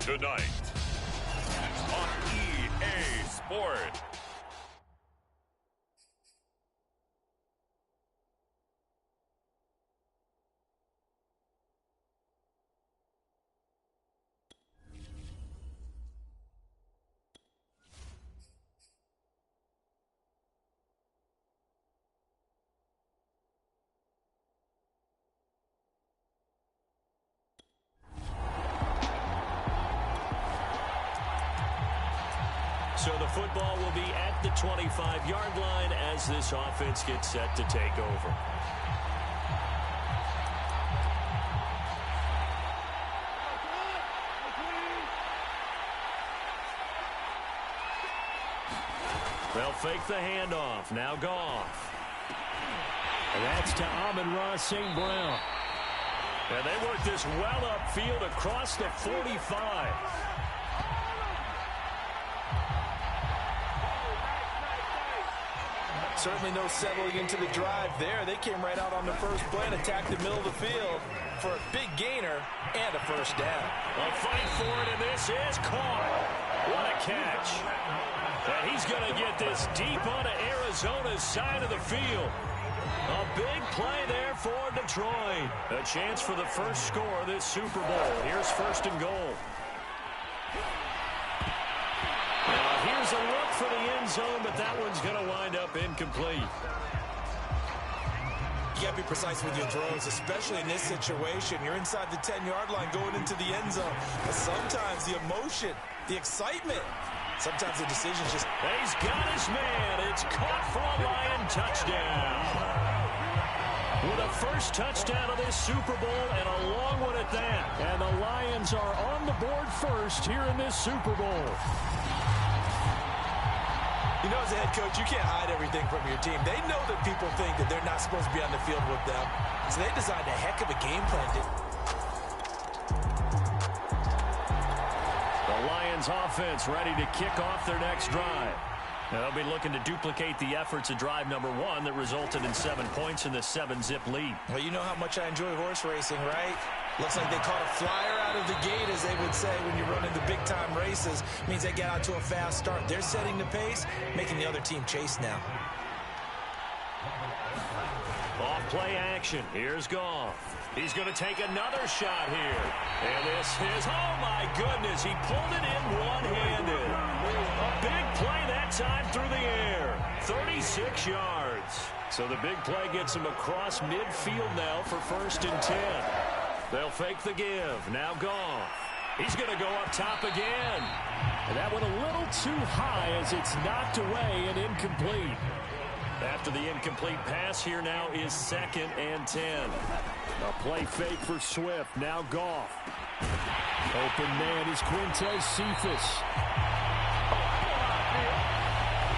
tonight on EA Sports. So the football will be at the 25-yard line as this offense gets set to take over. They'll fake the handoff. Now Goff. And that's to Amon-Ra St. Brown. And they work this well upfield across the 45. Certainly no settling into the drive there. They came right out on the first play and attacked the middle of the field for a big gainer and a first down. A fight for it, and this is caught. What a catch. And he's going to get this deep onto Arizona's side of the field. A big play there for Detroit. A chance for the first score of this Super Bowl. Here's first and goal. Here's a look for the end zone, but that one's going to wind up incomplete. You got to be precise with your throws, especially in this situation. You're inside the 10-yard line going into the end zone. But sometimes the emotion, the excitement, sometimes the decisions just... He's got his man. It's caught for a Lion touchdown. With a first touchdown of this Super Bowl and a long one at that. And the Lions are on the board first here in this Super Bowl. You know, as a head coach, you can't hide everything from your team. They know that people think that they're not supposed to be on the field with them. So they designed a heck of a game plan. The Lions offense ready to kick off their next drive. Now they'll be looking to duplicate the efforts of drive number 1 that resulted in 7 points in the 7-zip lead. Well, you know how much I enjoy horse racing, right? Looks like they caught a flyer out of the gate, as they would say when you're running the big-time races. Means they get out to a fast start. They're setting the pace, making the other team chase now. Off play action. Here's Goff. He's going to take another shot here. And this is, oh my goodness, he pulled it in one-handed. A big play that time through the air. 36 yards. So the big play gets him across midfield now for first and 10. They'll fake the give. Now Goff. He's going to go up top again. And that went a little too high as it's knocked away and incomplete. After the incomplete pass, here now is second and 10. A play fake for Swift. Now Goff. Open man is Quintez Cephas.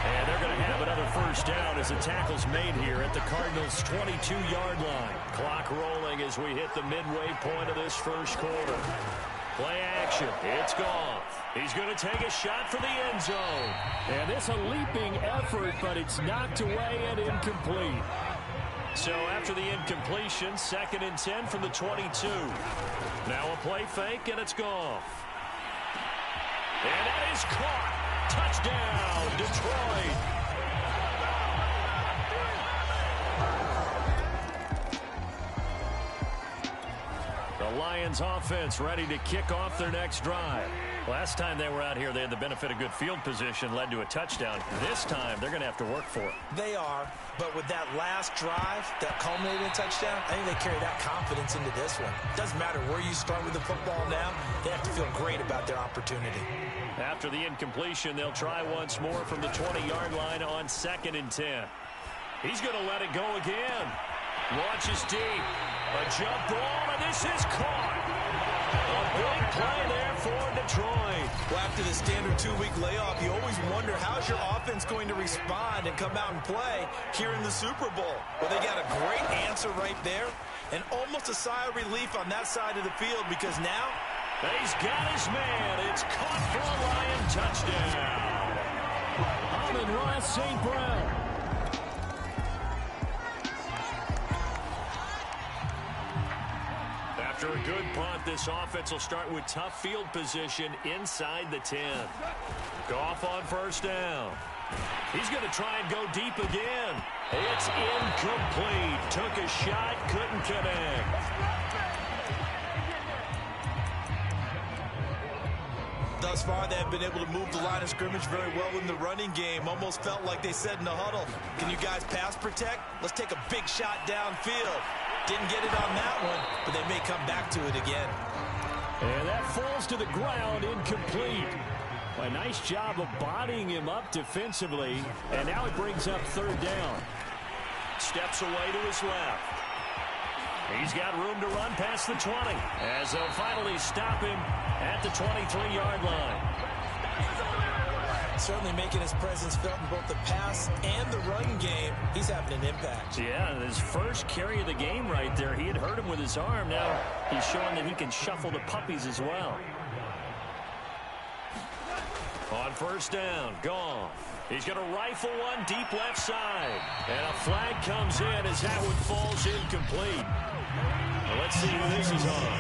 And they're going to have another first down as the tackle's made here at the Cardinals' 22-yard line. Clock rolling as we hit the midway point of this first quarter. Play action. It's Goff. He's going to take a shot for the end zone. And it's a leaping effort, but it's knocked away and incomplete. So after the incompletion, second and 10 from the 22. Now a play fake, and it's Goff. And that is caught. Touchdown, Detroit. The Lions offense ready to kick off their next drive. Last time they were out here, they had the benefit of good field position, led to a touchdown. This time, they're going to have to work for it. They are, but with that last drive, that culminating touchdown, I think they carry that confidence into this one. Doesn't matter where you start with the football now, they have to feel great about their opportunity. After the incompletion, they'll try once more from the 20-yard line on second and 10. He's going to let it go again. Launches deep. A jump ball, and this is caught. A big play there for Detroit. Well, after the standard 2-week layoff, you always wonder how's your offense going to respond and come out and play here in the Super Bowl. Well, they got a great answer right there, and almost a sigh of relief on that side of the field because now he's got his man. It's caught for a Lion touchdown. Amon-Ra St. Brown. After a good punt, this offense will start with tough field position inside the 10. Goff on first down. He's going to try and go deep again. It's incomplete. Took a shot, couldn't connect. Thus far, they have been able to move the line of scrimmage very well in the running game. Almost felt like they said in the huddle, can you guys pass protect? Let's take a big shot downfield. Didn't get it on that one, but they may come back to it again. And that falls to the ground, incomplete. A nice job of bodying him up defensively, and now it brings up third down. Steps away to his left. He's got room to run past the 20, as they'll finally stop him at the 23-yard line. Certainly making his presence felt in both the pass and the run game. He's having an impact. Yeah, his first carry of the game right there. He had hurt him with his arm. Now he's showing that he can shuffle the puppies as well. On first down, Goff. He's going to rifle one deep left side. And a flag comes in as that one falls incomplete. Well, let's see who this is on.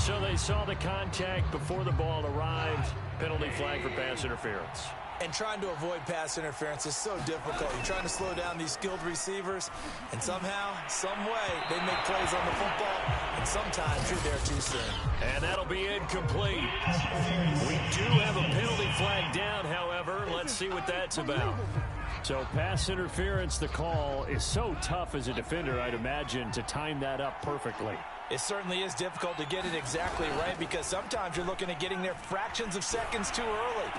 So they saw the contact before the ball arrived. Penalty flag for pass interference. And trying to avoid pass interference is so difficult. You're trying to slow down these skilled receivers, and somehow, some way, they make plays on the football, and sometimes you're there too soon. And that'll be incomplete. We do have a penalty flag down, however. Let's see what that's about. So pass interference, the call is so tough as a defender, I'd imagine, to time that up perfectly. It certainly is difficult to get it exactly right because sometimes you're looking at getting there fractions of seconds too early.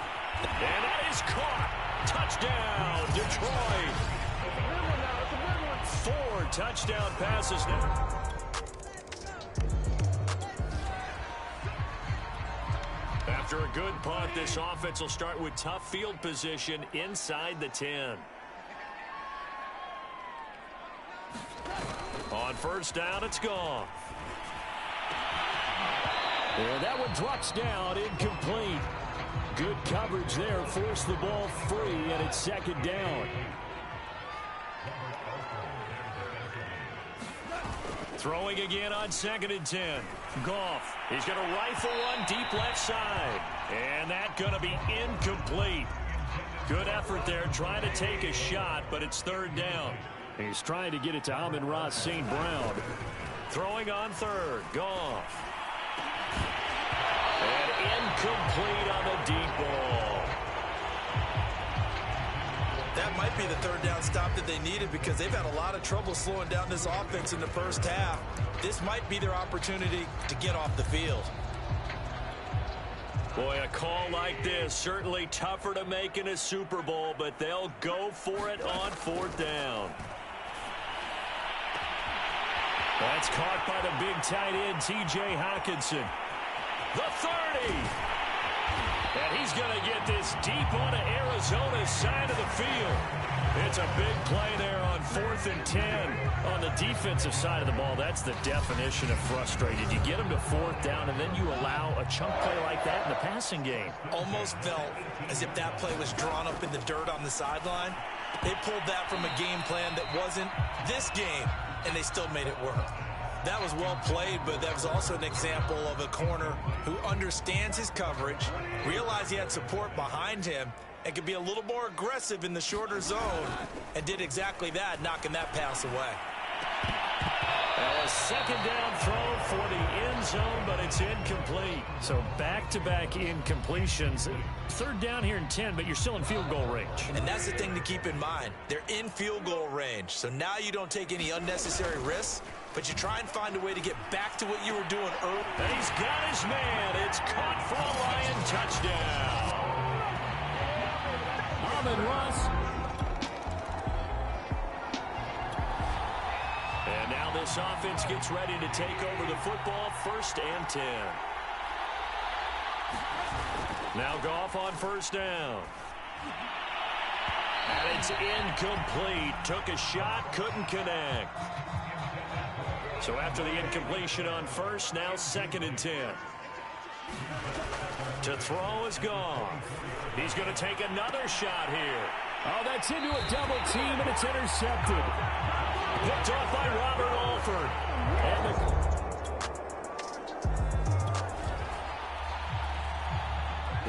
And that is caught. Touchdown, Detroit. 4 touchdown passes now. After a good punt, this offense will start with tough field position inside the 10. On first down, it's gone. And that one drops down, incomplete. Good coverage there, forced the ball free, and it's second down. Throwing again on 2nd and 10. Goff. He's going to rifle one deep left side. And that's going to be incomplete. Good effort there, trying to take a shot, but it's third down. He's trying to get it to Amon-Ra St. Brown. Throwing on third. Goff. And incomplete on the deep ball. That might be the third down stop that they needed because they've had a lot of trouble slowing down this offense in the first half. This might be their opportunity to get off the field. Boy, a call like this, certainly tougher to make in a Super Bowl, but they'll go for it on 4th down. That's caught by the big tight end, T.J. Hockenson. The 30. And he's going to get this deep onto Arizona's side of the field. It's a big play there on 4th and 10. On the defensive side of the ball, that's the definition of frustrated. You get them to 4th down, and then you allow a chunk play like that in the passing game. Almost felt as if that play was drawn up in the dirt on the sideline. They pulled that from a game plan that wasn't this game, and they still made it work. That was well played, but that was also an example of a corner who understands his coverage, realized he had support behind him, and could be a little more aggressive in the shorter zone, and did exactly that, knocking that pass away. A second down throw for the end zone, but it's incomplete. So back-to-back incompletions. Third down here in 10, but you're still in field goal range. And that's the thing to keep in mind. They're in field goal range, so now you don't take any unnecessary risks, but you try and find a way to get back to what you were doing early. And he's got his man. It's caught for a Lion touchdown. Amon-Ra. And now this offense gets ready to take over the football, 1st and 10. Now Goff on 1st down. And it's incomplete. Took a shot, couldn't connect. So after the incompletion on 1st, now 2nd and 10. To throw is Goff. He's going to take another shot here. Oh, that's into a double team, and it's intercepted. Picked off by Robert Alford.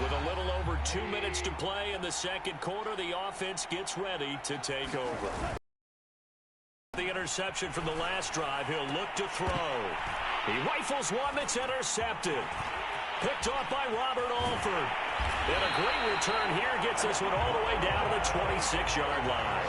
With a little over 2 minutes to play in the second quarter, the offense gets ready to take over. The interception from the last drive, he'll look to throw. He rifles one that's intercepted. Picked off by Robert Alford. And a great return here gets this one all the way down to the 26-yard line.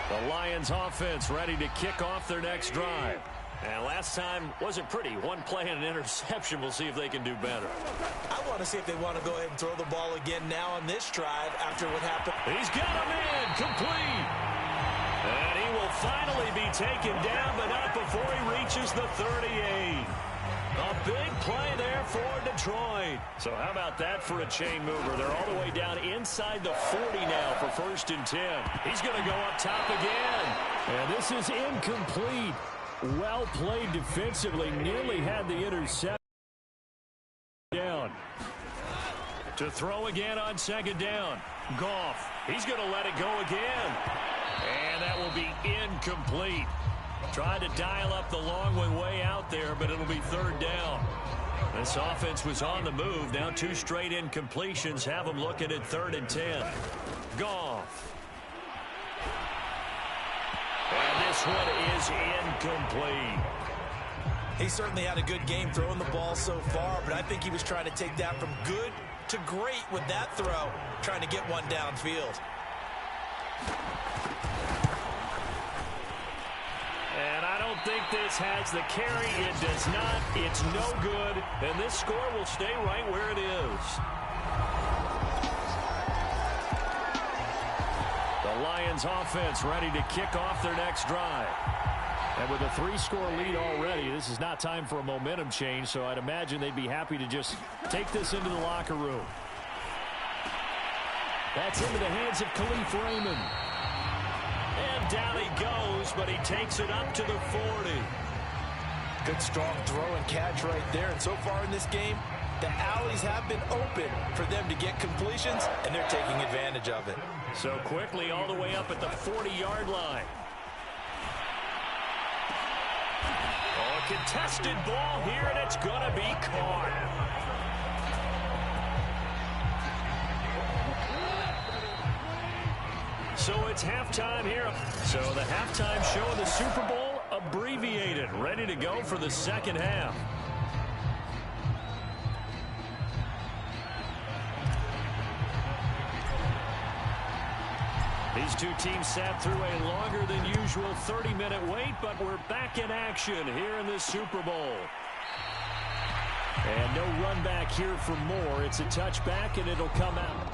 The Lions offense ready to kick off their next drive. And last time wasn't pretty. One play and an interception. We'll see if they can do better. I want to see if they want to go ahead and throw the ball again now on this drive after what happened. He's got him in. Complete. And he will finally be taken down, but not before he reaches the 38. A big play there for Detroit. So how about that for a chain mover? They're all the way down inside the 40 now for 1st and 10. He's going to go up top again. And this is incomplete. Well played defensively. Nearly had the interception. Down. To throw again on 2nd down. Goff. He's going to let it go again. And that will be incomplete. Tried to dial up the long one way out there, but it'll be 3rd down. This offense was on the move. Now 2 straight incompletions have them looking at 3rd and 10. Goff. And this one is incomplete. He certainly had a good game throwing the ball so far, but I think he was trying to take that from good to great with that throw, trying to get one downfield. And I don't think this has the carry. It does not. It's no good. And this score will stay right where it is. The Lions offense ready to kick off their next drive. And with a 3-score lead already, this is not time for a momentum change, so I'd imagine they'd be happy to just take this into the locker room. That's into the hands of Khalif Raymond. And down he goes, but he takes it up to the 40. Good strong throw and catch right there. And so far in this game, the alleys have been open for them to get completions, and they're taking advantage of it. So quickly all the way up at the 40-yard line. Oh, a contested ball here, and it's going to be caught. So it's halftime here. So the halftime show of the Super Bowl abbreviated, ready to go for the second half. These two teams sat through a longer than usual 30-minute wait, but we're back in action here in the Super Bowl. And no run back here for more. It's a touchback, and it'll come out.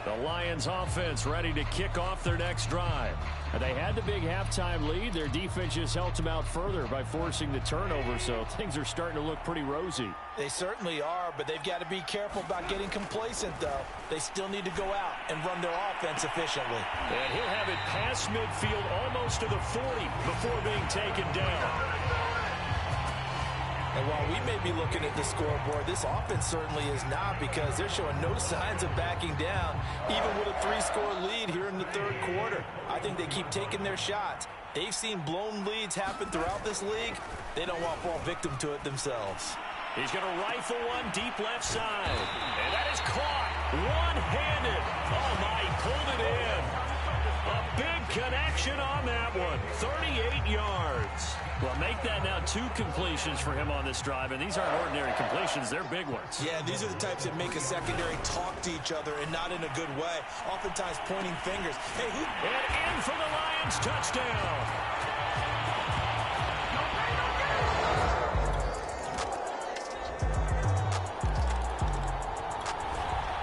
The Lions offense ready to kick off their next drive. They had the big halftime lead. Their defense just helped them out further by forcing the turnover, so things are starting to look pretty rosy. They certainly are, but they've got to be careful about getting complacent, though. They still need to go out and run their offense efficiently. And he'll have it past midfield almost to the 40 before being taken down. And while we may be looking at the scoreboard, this offense certainly is not, because they're showing no signs of backing down, even with a 3-score lead here in the third quarter. I think they keep taking their shots. They've seen blown leads happen throughout this league. They don't want to fall victim to it themselves. He's going to rifle one deep left side. And that is caught one-handed. Oh, my, he pulled it in. A big connection on that one. 38 yards. Well, make that now 2 completions for him on this drive, and these aren't ordinary completions. They're big ones. Yeah, these are the types that make a secondary talk to each other, and not in a good way. Oftentimes pointing fingers. Hey, who? And in for the Lions, touchdown.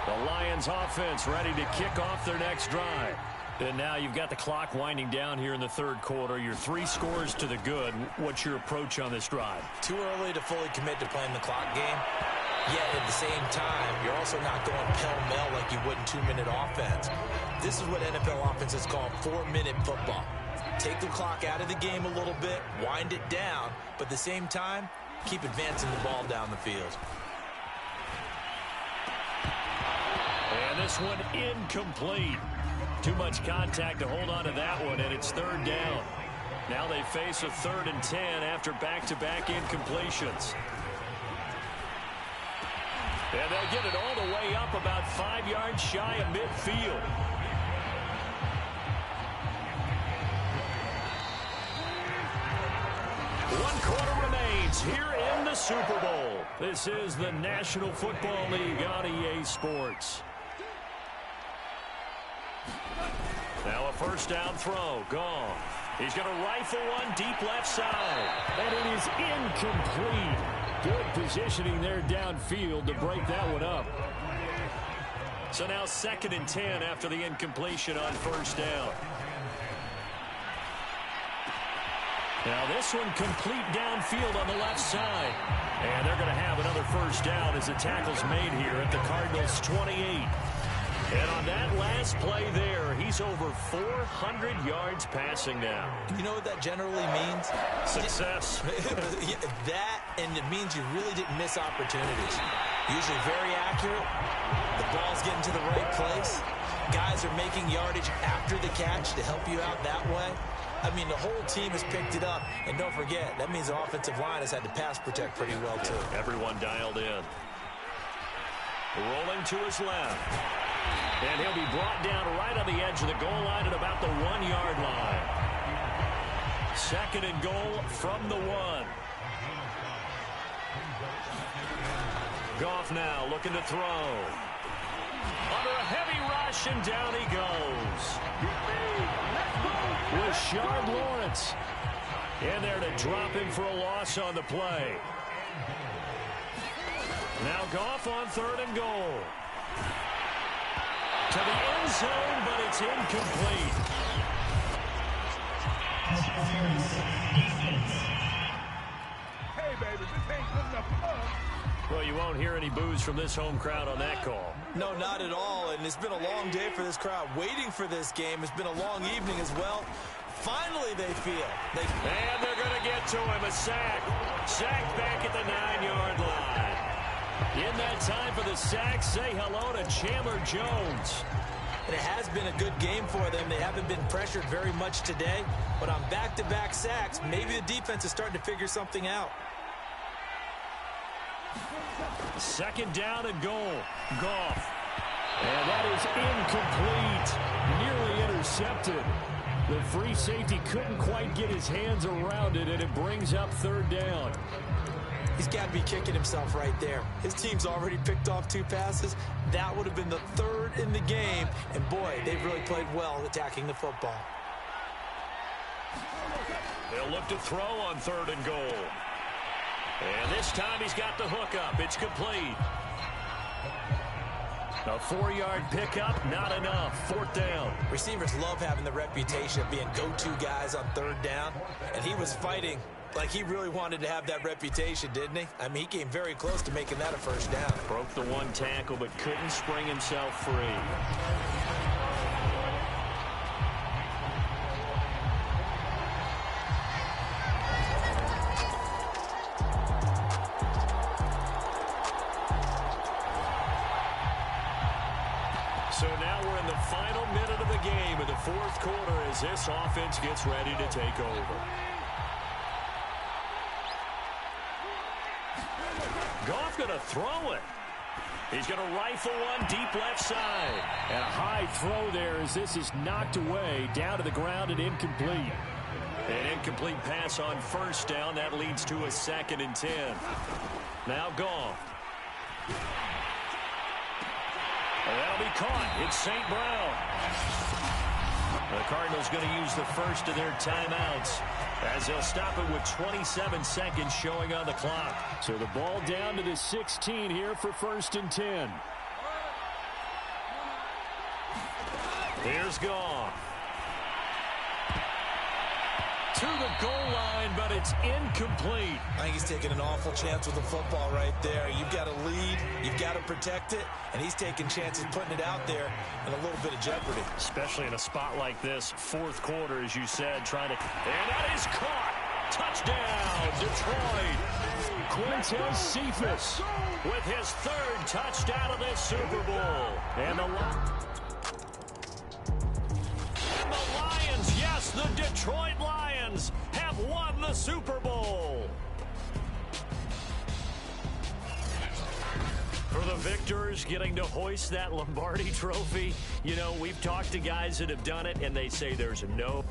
The Lions offense ready to kick off their next drive. And now you've got the clock winding down here in the third quarter. Your 3 scores to the good. What's your approach on this drive? Too early to fully commit to playing the clock game. Yet at the same time, you're also not going pell-mell like you would in 2-minute offense. This is what NFL offenses call 4-minute football. Take the clock out of the game a little bit, wind it down, but at the same time, keep advancing the ball down the field. this one incomplete. Too much contact to hold on to that one, and it's third down. Now they face a 3rd and 10 after back-to-back incompletions. And they'll get it all the way up about 5 yards shy of midfield. One quarter remains here in the Super Bowl. This is the National Football League on EA Sports. Now a first down throw. Gone. He's going to rifle one deep left side. And it is incomplete. Good positioning there downfield to break that one up. So now 2nd and 10 after the incompletion on first down. Now this one complete downfield on the left side. And they're going to have another first down as the tackle's made here at the Cardinals' 28. And on that last play there, he's over 400 yards passing now. You know what that generally means? Success. That, and it means you really didn't miss opportunities. Usually very accurate. The ball's getting to the right place. Guys are making yardage after the catch to help you out that way. I mean, the whole team has picked it up. And don't forget, that means the offensive line has had to pass protect pretty well, too. Everyone dialed in. Rolling to his left. And he'll be brought down right on the edge of the goal line at about the 1-yard line. 2nd and goal from the 1. Goff now looking to throw. Under a heavy rush, and down he goes. Rashard Lawrence in there to drop him for a loss on the play. Now Goff on 3rd and goal. To the end zone, but it's incomplete. Hey, baby, this ain't good enough for us. Well, you won't hear any boos from this home crowd on that call. No, not at all. And it's been a long day for this crowd. Waiting for this game. It's been a long evening as well. Finally, they feel. And they're going to get to him. A sack. Sack back at the 9-yard line. In that time for the sack, say hello to Chandler Jones. And it has been a good game for them. They haven't been pressured very much today. But on back-to-back sacks, maybe the defense is starting to figure something out. 2nd down and goal. Goff. And that is incomplete. Nearly intercepted. The free safety couldn't quite get his hands around it, and it brings up 3rd down. He's got to be kicking himself right there. His team's already picked off 2 passes. That would have been the 3rd in the game. And, boy, they've really played well attacking the football. They'll look to throw on 3rd and goal. And this time he's got the hook up. It's complete. A 4-yard pickup, not enough. 4th down. Receivers love having the reputation of being go-to guys on 3rd down. And he was fighting like he really wanted to have that reputation, didn't he? I mean, he came very close to making that a first down. Broke the 1 tackle, but couldn't spring himself free. So now we're in the final minute of the game in the 4th quarter as this offense gets ready to take over. Goff going to throw it. He's going to rifle one deep left side. And a high throw there as this is knocked away down to the ground and incomplete. An incomplete pass on first down. That leads to a 2nd and 10. Now Goff. And that'll be caught. It's St. Brown. The Cardinals going to use the first of their timeouts as they'll stop it with 27 seconds showing on the clock. So the ball down to the 16 here for 1st and 10. Here's Goff. To the goal line, but it's incomplete. I think he's taking an awful chance with the football right there. You've got to lead, you've got to protect it, and he's taking chances putting it out there in a little bit of jeopardy. Especially in a spot like this, 4th quarter, as you said, trying to... And that is caught! Touchdown, Detroit! Quintez Cephas with his third touchdown of this Super Bowl. And the Lions, yes, the Detroit Lions have won the Super Bowl. For the victors getting to hoist that Lombardi trophy, you know, we've talked to guys that have done it, and they say there's no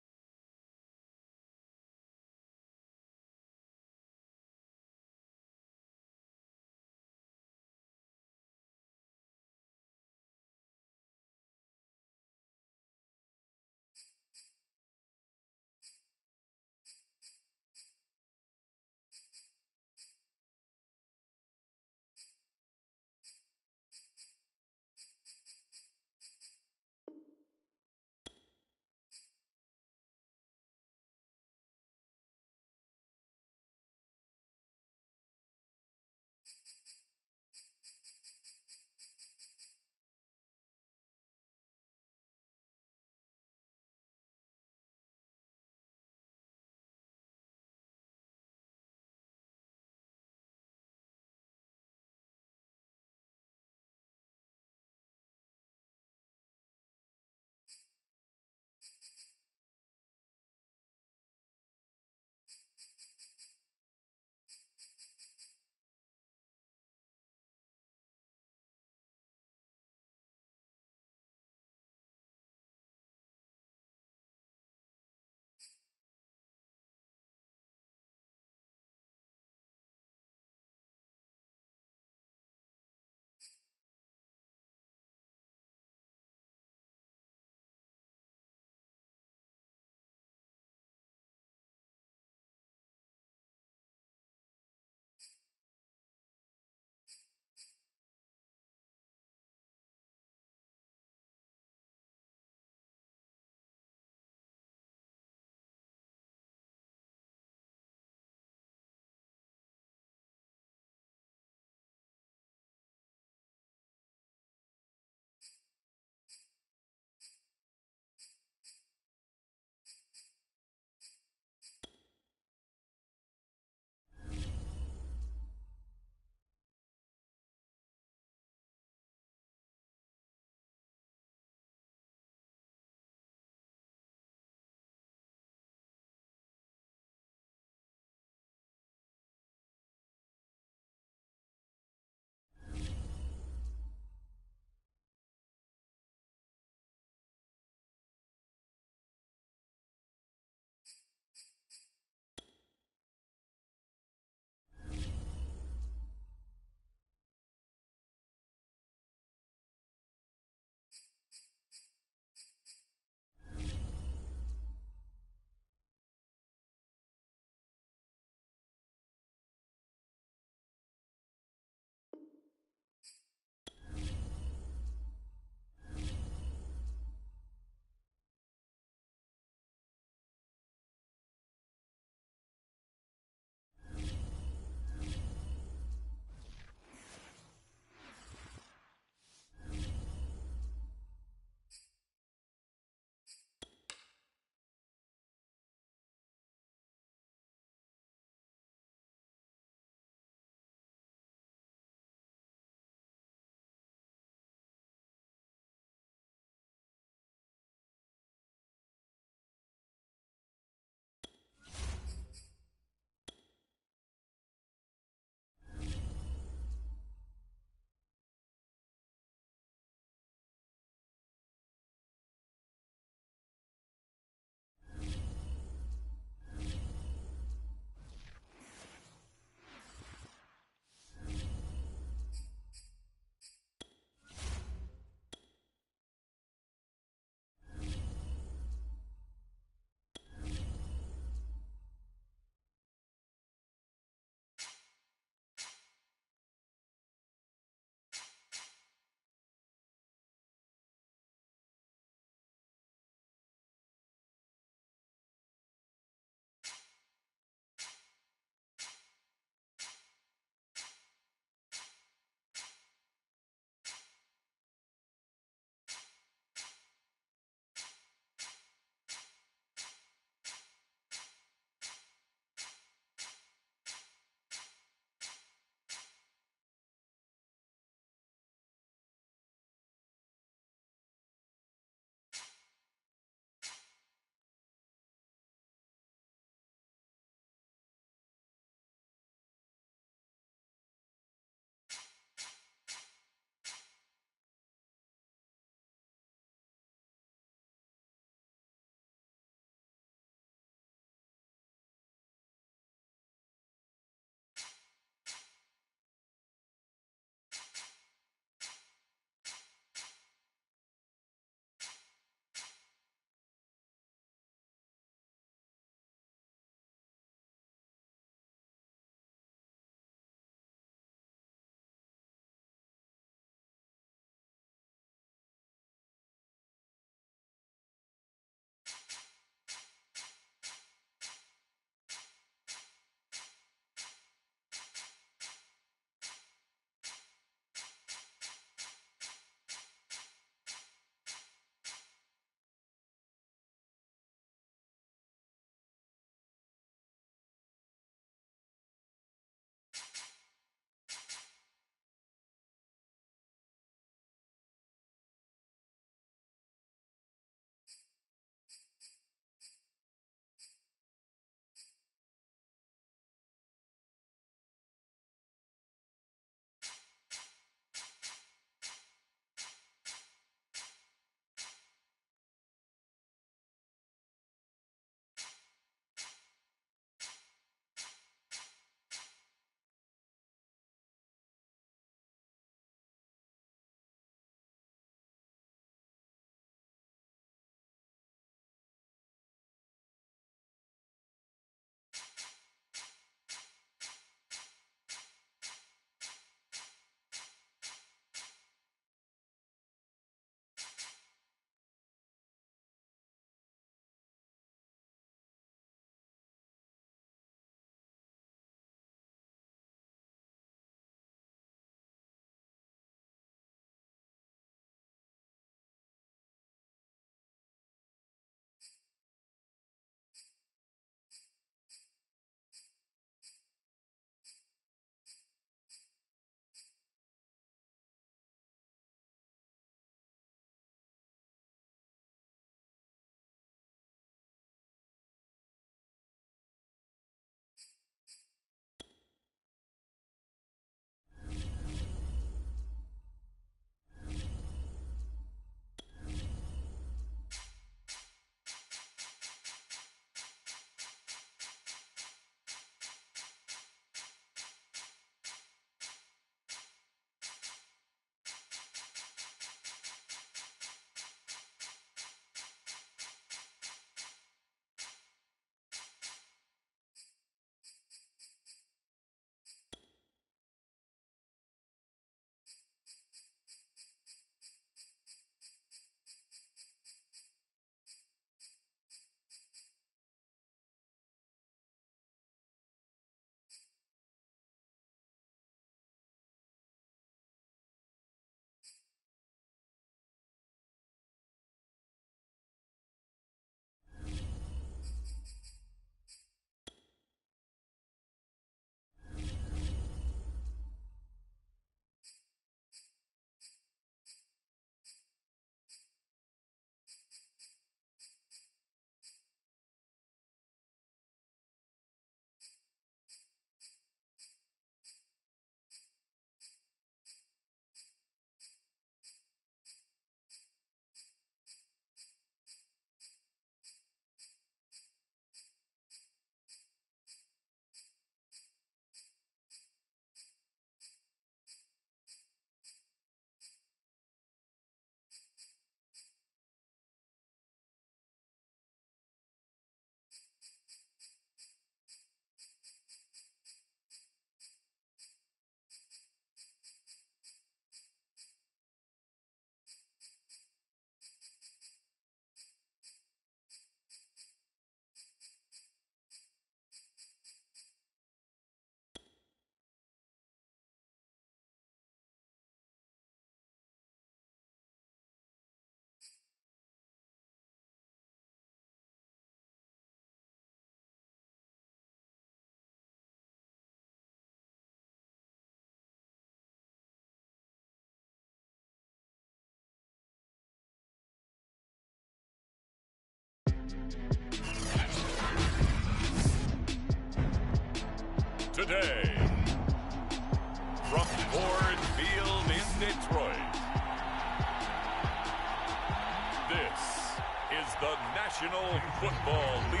National Football League.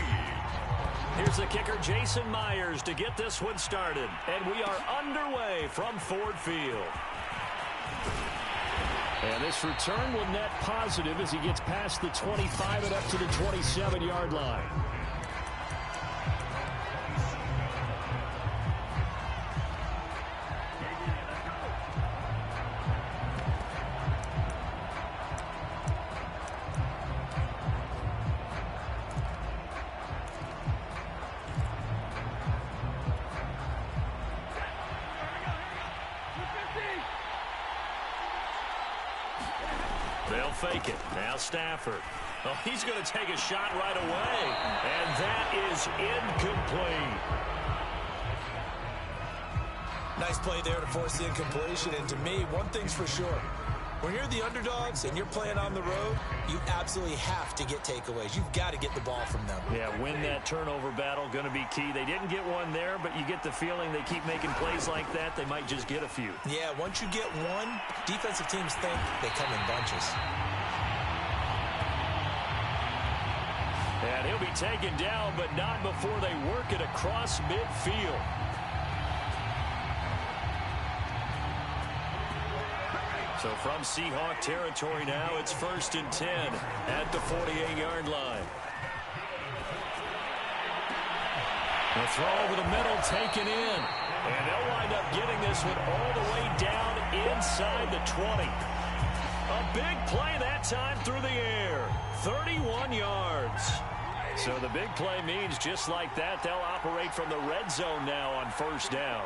Here's the kicker, Jason Myers, to get this one started. And we are underway from Ford Field. And this return will net positive as he gets past the 25 and up to the 27-yard line. They'll fake it. Now Stafford. Oh, he's going to take a shot right away. And that is incomplete. Nice play there to force the incompletion. And to me, one thing's for sure. When you're the underdogs and you're playing on the road, you absolutely have to get takeaways. You've got to get the ball from them. Yeah, win that turnover battle, going to be key. They didn't get one there, but you get the feeling they keep making plays like that, they might just get a few. Yeah, once you get one, defensive teams think they come in bunches. And he'll be taken down, but not before they work it across midfield. So from Seahawk territory now, it's 1st and 10 at the 48-yard line. The throw over the middle taken in. And they'll wind up getting this one all the way down inside the 20. A big play that time through the air. 31 yards. So the big play means just like that, they'll operate from the red zone now on 1st down.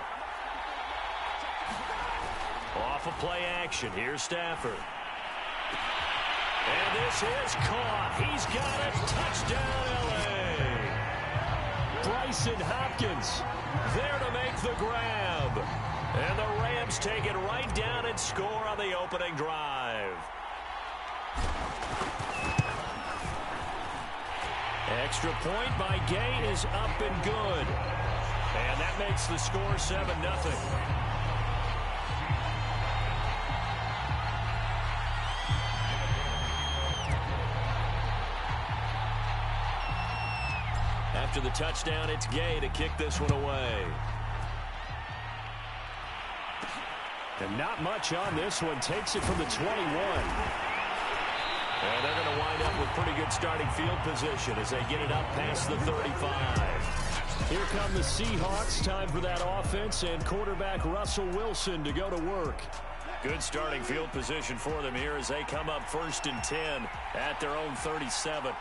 Off of play action. Here's Stafford. And this is caught. He's got it. Touchdown, L.A. Bryson Hopkins there to make the grab. And the Rams take it right down and score on the opening drive. Extra point by Gay is up and good. And that makes the score 7-0. After the touchdown, it's Gay to kick this one away. And not much on this one. Takes it from the 21. And they're going to wind up with pretty good starting field position as they get it up past the 35. Here come the Seahawks. Time for that offense and quarterback Russell Wilson to go to work. Good starting field position for them here as they come up 1st and 10 at their own 37.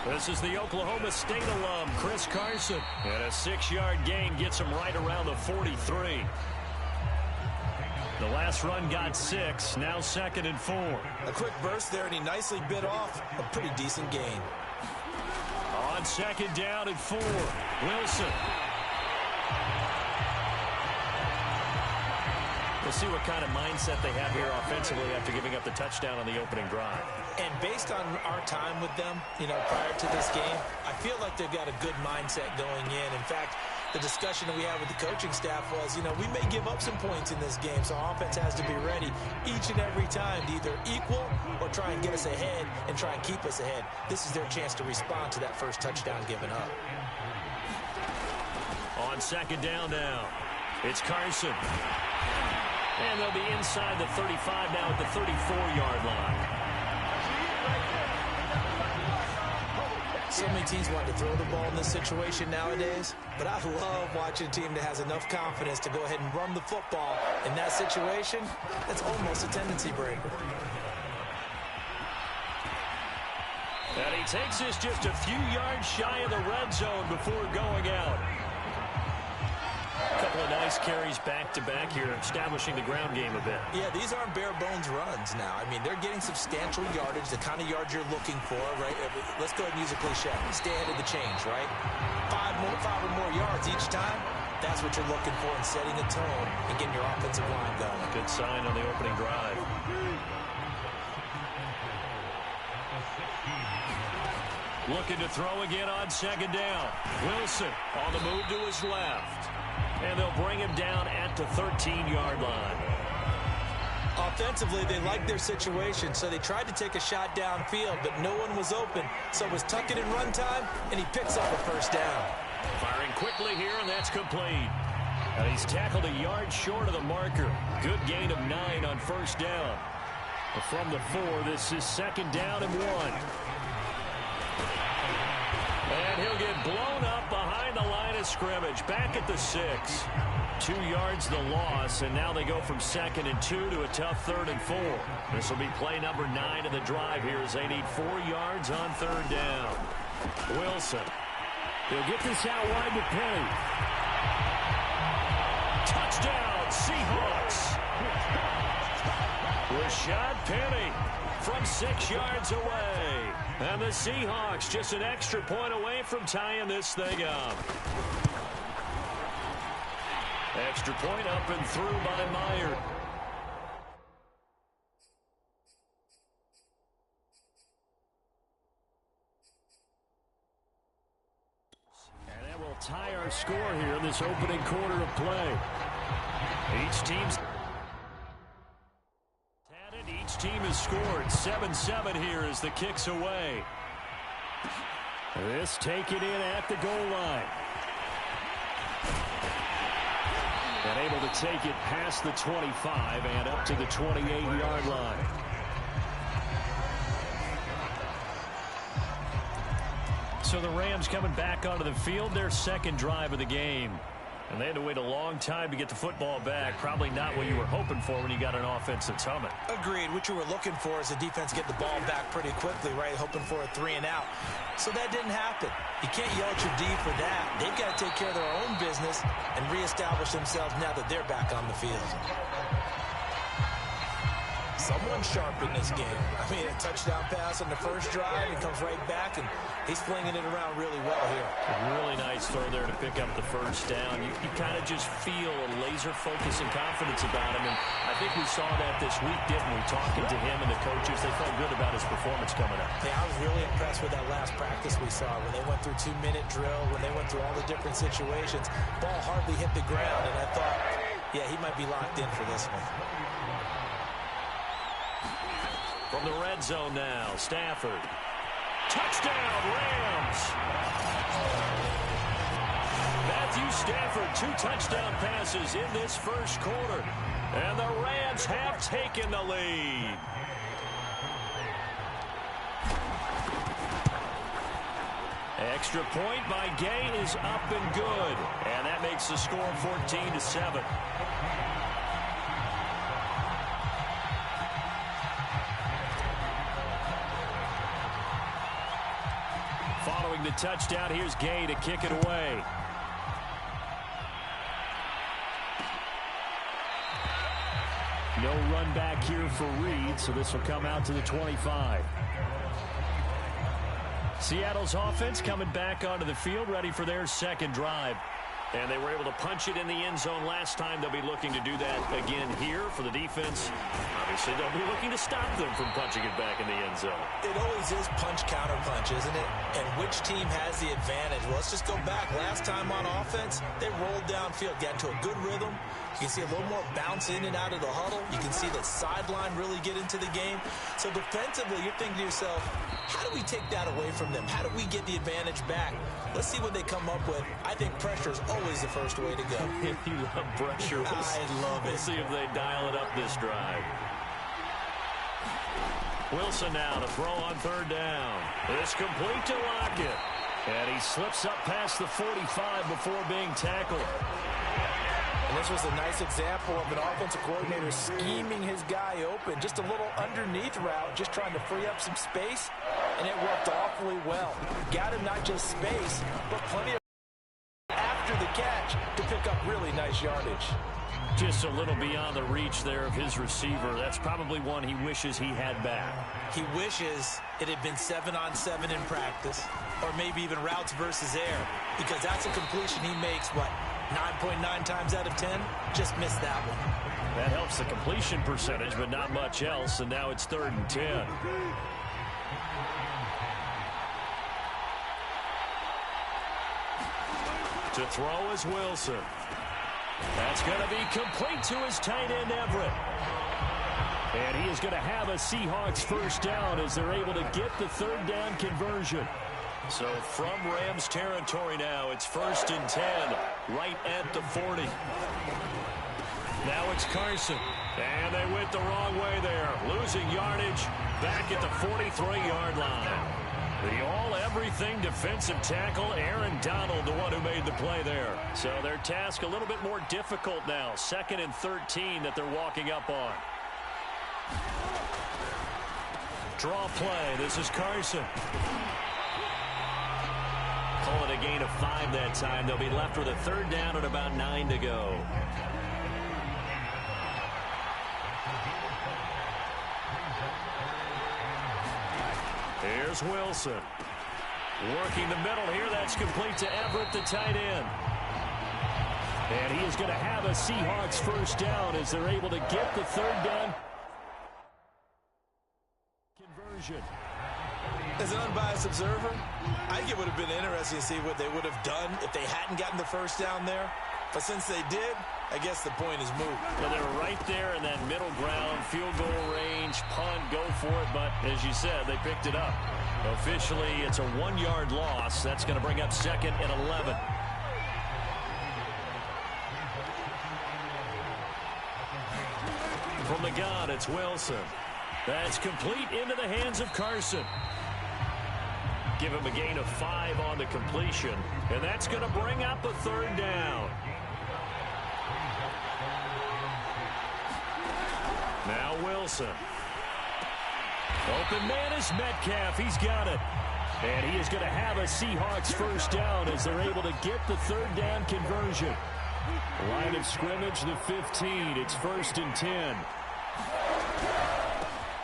This is the Oklahoma State alum, Chris Carson. And a 6-yard gain gets him right around the 43. The last run got 6, now 2nd and 4. A quick burst there, and he nicely bit off a pretty decent gain. On 2nd down and 4, Wilson. We'll see what kind of mindset they have here offensively after giving up the touchdown on the opening drive. And based on our time with them, prior to this game, I feel like they've got a good mindset going in. In fact, the discussion that we had with the coaching staff was, we may give up some points in this game, so offense has to be ready each and every time to either equal or try and get us ahead and try and keep us ahead. This is their chance to respond to that first touchdown given up. On 2nd down now, it's Carson. And they'll be inside the 35 now at the 34-yard line. So many teams want to throw the ball in this situation nowadays, but I love watching a team that has enough confidence to go ahead and run the football. In that situation, that's almost a tendency breaker. And he takes this just a few yards shy of the red zone before going out. A couple of nice carries back-to-back here, establishing the ground game a bit. Yeah, these aren't bare-bones runs now. I mean, they're getting substantial yardage, the kind of yards you're looking for, right? Let's go ahead and use a cliche. Stay ahead of the change, right? 5 or more yards each time. That's what you're looking for in setting a tone and getting your offensive line going. Good sign on the opening drive. Looking to throw again on 2nd down. Wilson on the move to his left. And they'll bring him down at the 13-yard line. Offensively, they liked their situation, so they tried to take a shot downfield, but no one was open. So it was tuck it and run time, and he picks up a first down. Firing quickly here, and that's complete. And he's tackled a yard short of the marker. Good gain of 9 on first down. From the 4, this is second down and 1. And he'll get blown up behind the line of scrimmage. Back at the 6. 2 yards the loss, and now they go from 2nd and 2 to a tough 3rd and 4. This will be play number 9 of the drive here as they need 4 yards on 3rd down. Wilson. He'll get this out wide to Penny. Touchdown, Seahawks. Rashad Penny from 6 yards away. And the Seahawks just an extra point away from tying this thing up. Extra point up and through by Meyer. And that will tie our score here in this opening quarter of play. Each team has scored 7-7 here as the kick's away. This taken in at the goal line. And able to take it past the 25 and up to the 28-yard line. So the Rams coming back onto the field, their second drive of the game. And they had to wait a long time to get the football back. Probably not what you were hoping for when you got an offense that's humming. Agreed. What you were looking for is the defense get the ball back pretty quickly, right? Hoping for a 3 and out. So that didn't happen. You can't yell at your D for that. They've got to take care of their own business and reestablish themselves now that they're back on the field. Someone sharp in this game. I mean, a touchdown pass on the first drive. He comes right back, and he's flinging it around really well here. A really nice throw there to pick up the first down. You kind of just feel a laser focus and confidence about him, and I think we saw that this week, didn't we? Talking to him and the coaches, they felt good about his performance coming up. Yeah, I was really impressed with that last practice we saw when they went through 2-minute drill, when they went through all the different situations. Ball hardly hit the ground, and I thought, yeah, he might be locked in for this one. From the red zone now, Stafford. Touchdown, Rams! Matthew Stafford, 2 touchdown passes in this first quarter. And the Rams have taken the lead. Extra point by Gay is up and good. And that makes the score 14-7. Following the touchdown, here's Gay to kick it away. No run back here for Reed, so this will come out to the 25. Seattle's offense coming back onto the field, ready for their second drive. And they were able to punch it in the end zone last time. They'll be looking to do that again here for the defense. Obviously, they'll be looking to stop them from punching it back in the end zone. It always is punch-counter-punch, isn't it? And which team has the advantage? Well, let's just go back. Last time on offense, they rolled downfield, got into a good rhythm. You can see a little more bounce in and out of the huddle. You can see the sideline really get into the game. So defensively, you're thinking to yourself, how do we take that away from them? How do we get the advantage back? Let's see what they come up with. I think pressure is always the first way to go. You love pressure. I love it. We'll see if they dial it up this drive. Wilson now to throw on 3rd down. It's complete to Lockett. And he slips up past the 45 before being tackled. And this was a nice example of an offensive coordinator scheming his guy open. Just a little underneath route, just trying to free up some space, and it worked awfully well. Got him not just space, but plenty of after the catch to pick up really nice yardage. Just a little beyond the reach there of his receiver. That's probably one he wishes he had back. He wishes it had been 7-on-7 in practice, or maybe even routes versus air, because that's a completion he makes, what, 9.9 times out of 10? Just missed that one. That helps the completion percentage, but not much else, and now it's 3rd and 10. To throw is Wilson. That's going to be complete to his tight end, Everett. And he is going to have a Seahawks first down as they're able to get the third down conversion. So from Rams territory now, it's 1st and 10, right at the 40. Now it's Carson. And they went the wrong way there, losing yardage back at the 43-yard line. The all-everything defensive tackle, Aaron Donald, the one who made the play there. So their task a little bit more difficult now, 2nd and 13 that they're walking up on. Draw play. This is Carson. Call it a gain of 5 that time. They'll be left with a third down and about 9 to go. Here's Wilson. Working the middle here. That's complete to Everett, the tight end. And he is going to have a Seahawks first down as they're able to get the third down conversion. As an unbiased observer, I think it would have been interesting to see what they would have done if they hadn't gotten the first down there. But since they did, I guess the point is moot. Well, they were right there in that middle ground, field goal range, punt, go for it. But as you said, they picked it up. Officially, it's a 1-yard loss. That's going to bring up 2nd and 11. From the gun, it's Wilson. That's complete into the hands of Carson. Give him a gain of 5 on the completion. And that's going to bring up a third down. Now Wilson. Open man is Metcalf. He's got it. And he is going to have a Seahawks first down as they're able to get the third down conversion. Line of scrimmage, the 15. It's 1st and 10.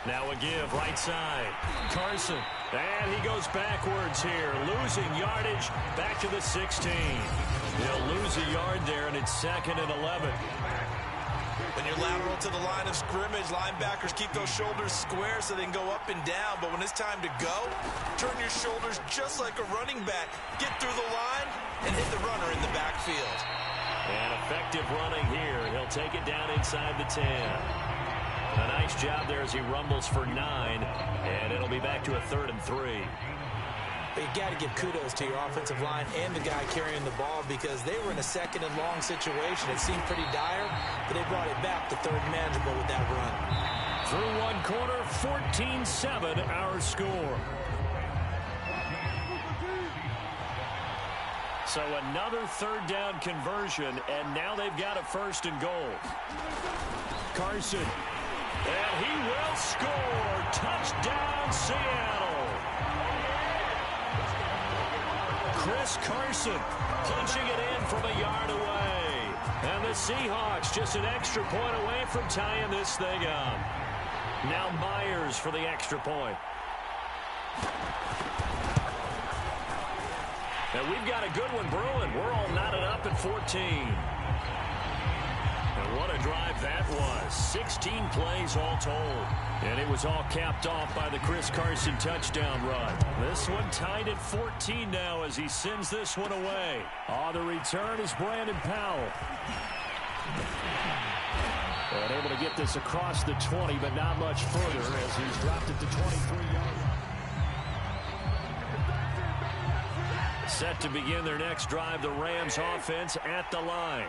Now a give, right side. Carson. And he goes backwards here, losing yardage back to the 16. He'll lose a yard there, and it's 2nd and 11. When you're lateral to the line of scrimmage, linebackers keep those shoulders square so they can go up and down. But when it's time to go, turn your shoulders just like a running back. Get through the line and hit the runner in the backfield. And effective running here. He'll take it down inside the 10. A nice job there as he rumbles for 9. And it'll be back to a 3rd and 3. But you got to give kudos to your offensive line and the guy carrying the ball because they were in a 2nd and long situation. It seemed pretty dire, but they brought it back to 3rd and manageable with that run. Through one quarter, 14-7 our score. So another third down conversion, and now they've got a 1st and goal. Carson. And he will score. Touchdown, Seattle. Chris Carson punching it in from a yard away. And the Seahawks just an extra point away from tying this thing up. Now Myers for the extra point. And we've got a good one brewing. We're all knotted up at 14. And what a drive that was. 16 plays all told. And it was all capped off by the Chris Carson touchdown run. This one tied at 14 now as he sends this one away. On the return is Brandon Powell. And able to get this across the 20, but not much further as he's dropped it to 23-yard. Set to begin their next drive, the Rams offense at the line.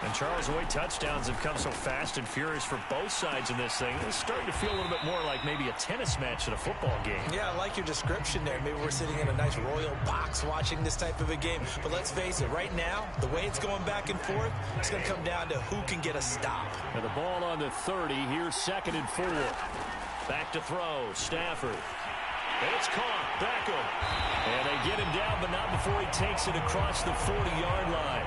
And Charles, the way touchdowns have come so fast and furious for both sides in this thing, it's starting to feel a little bit more like maybe a tennis match at a football game. Yeah, I like your description there. Maybe we're sitting in a nice royal box watching this type of a game. But let's face it, right now, the way it's going back and forth, it's going to come down to who can get a stop. And the ball on the 30, here's 2nd and 4. Back to throw, Stafford. It's caught, Beckham. And they get him down, but not before he takes it across the 40-yard line.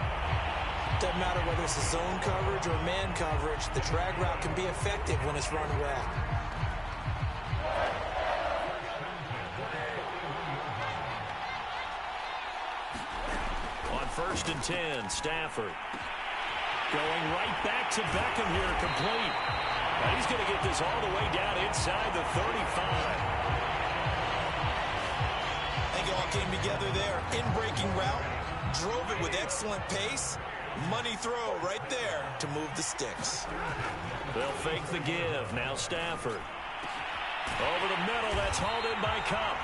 Doesn't matter whether it's a zone coverage or man coverage, the drag route can be effective when it's run well. On 1st and 10, Stafford. Going right back to Beckham here, complete. And he's going to get this all the way down inside the 35. I think it all came together there. In-breaking route, drove it with excellent pace, Money throw right there to move the sticks. They'll fake the give. Now Stafford. Over the middle. That's hauled in by Cup.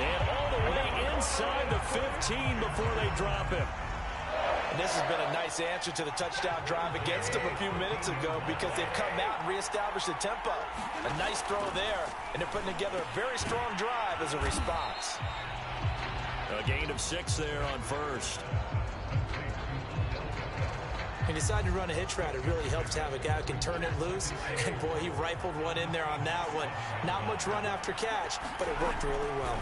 And all the way inside the 15 before they drop him. And this has been a nice answer to the touchdown drive against them a few minutes ago because they've come out and reestablished the tempo. A nice throw there, and they're putting together a very strong drive as a response. A gain of 6 there on first. He decided to run a hitch route. It really helps to have a guy who can turn it loose. And, boy, he rifled one in there on that one. Not much run after catch, but it worked really well.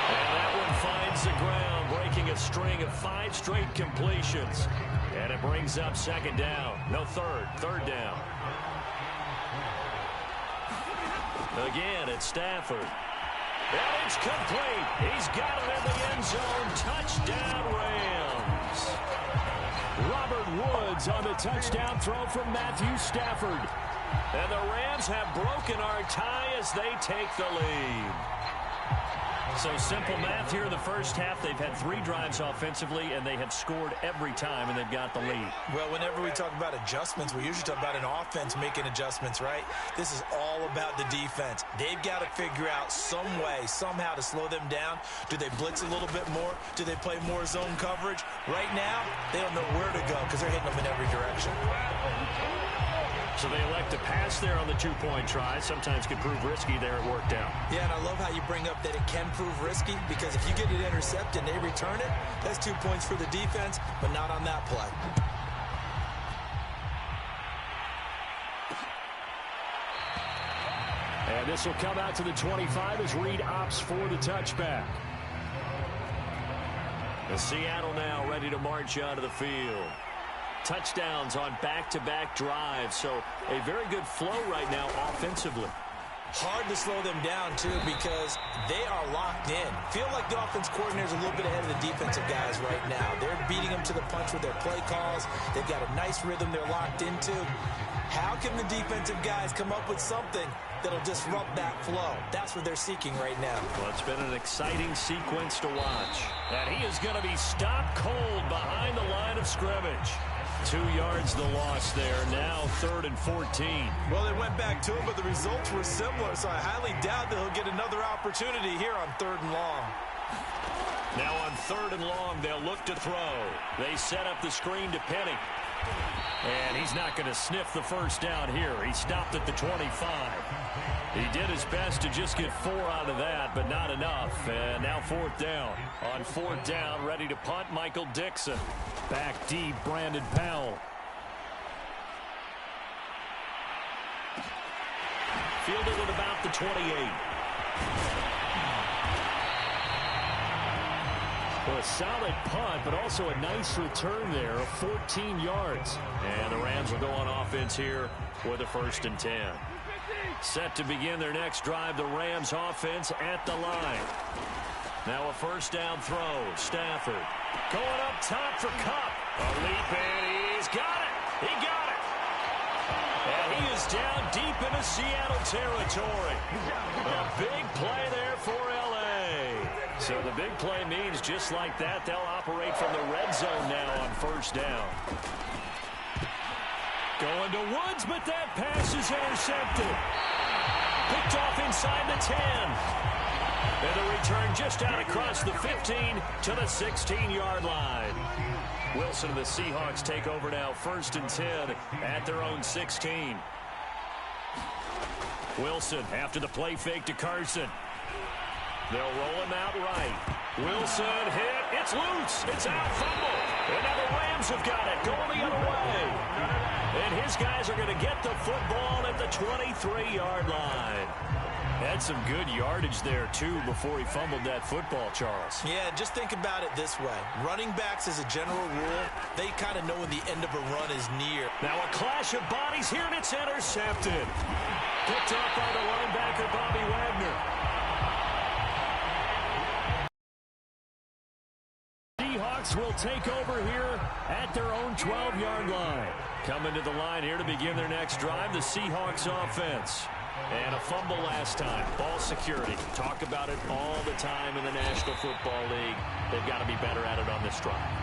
And that one finds the ground, breaking a string of 5 straight completions. And it brings up second down. No, third down. Again, it's Stafford. And it's complete. He's got it in the end zone. Touchdown, Rams. Robert Woods on the touchdown throw from Matthew Stafford. And the Rams have broken our tie as they take the lead. So simple math here in the first half. They've had 3 drives offensively, and they have scored every time, and they've got the lead. Well, whenever we talk about adjustments, we usually talk about an offense making adjustments, right? This is all about the defense. They've got to figure out some way, somehow to slow them down. Do they blitz a little bit more? Do they play more zone coverage? Right now, they don't know where to go because they're hitting them in every direction. So they elect to pass there on the 2-point try. Sometimes can prove risky. There it worked out. Yeah, and I love how you bring up that it can prove risky because if you get it intercepted and they return it, that's 2 points for the defense, but not on that play. And this will come out to the 25 as Reed opts for the touchback. The Seattle now ready to march onto the field. Touchdowns on back-to-back drives, so a very good flow right now offensively. Hard to slow them down, too, because they are locked in. Feel like the offense coordinator is a little bit ahead of the defensive guys right now. They're beating them to the punch with their play calls. They've got a nice rhythm they're locked into. How can the defensive guys come up with something that'll disrupt that flow? That's what they're seeking right now. Well, it's been an exciting sequence to watch. And he is going to be stopped cold behind the line of scrimmage. 2 yards the loss there. Now 3rd and 14. Well, they went back to him, but the results were similar, so I highly doubt that he'll get another opportunity here on 3rd and long. Now on 3rd and long, they'll look to throw. They set up the screen to Penny. And he's not going to sniff the first down here. He stopped at the 25. He did his best to just get 4 out of that, but not enough. And now 4th down. On 4th down, ready to punt, Michael Dixon. Back deep, Brandon Powell. Fielded at about the 28. Well, a solid punt, but also a nice return there of 14 yards. And the Rams will go on offense here with a 1st and 10. Set to begin their next drive, the Rams offense at the line. Now a 1st down throw. Stafford going up top for Cup. A leap, and he's got it. He got it. And he is down deep into Seattle territory. A big play there for L.A. So the big play means just like that, they'll operate from the red zone now on 1st down. Going to Woods, but that pass is intercepted. Picked off inside the 10. And the return just out across the 15 to the 16-yard line. Wilson and the Seahawks take over now, 1st and 10 at their own 16. Wilson after the play fake to Carson. They'll roll him out right. Wilson hit. It's loose. It's out. Fumble. And now the Rams have got it. Going the other way. And his guys are going to get the football at the 23-yard line. Had some good yardage there, too, before he fumbled that football, Charles. Yeah, just think about it this way. Running backs, as a general rule, they kind of know when the end of a run is near. Now a clash of bodies here, and it's intercepted. Picked up by the linebacker, Bobby Wagner. Seahawks will take over here at their own 12-yard line. Coming to the line here to begin their next drive, the Seahawks offense. And a fumble last time. Ball security. Talk about it all the time in the National Football League. They've got to be better at it on this drive.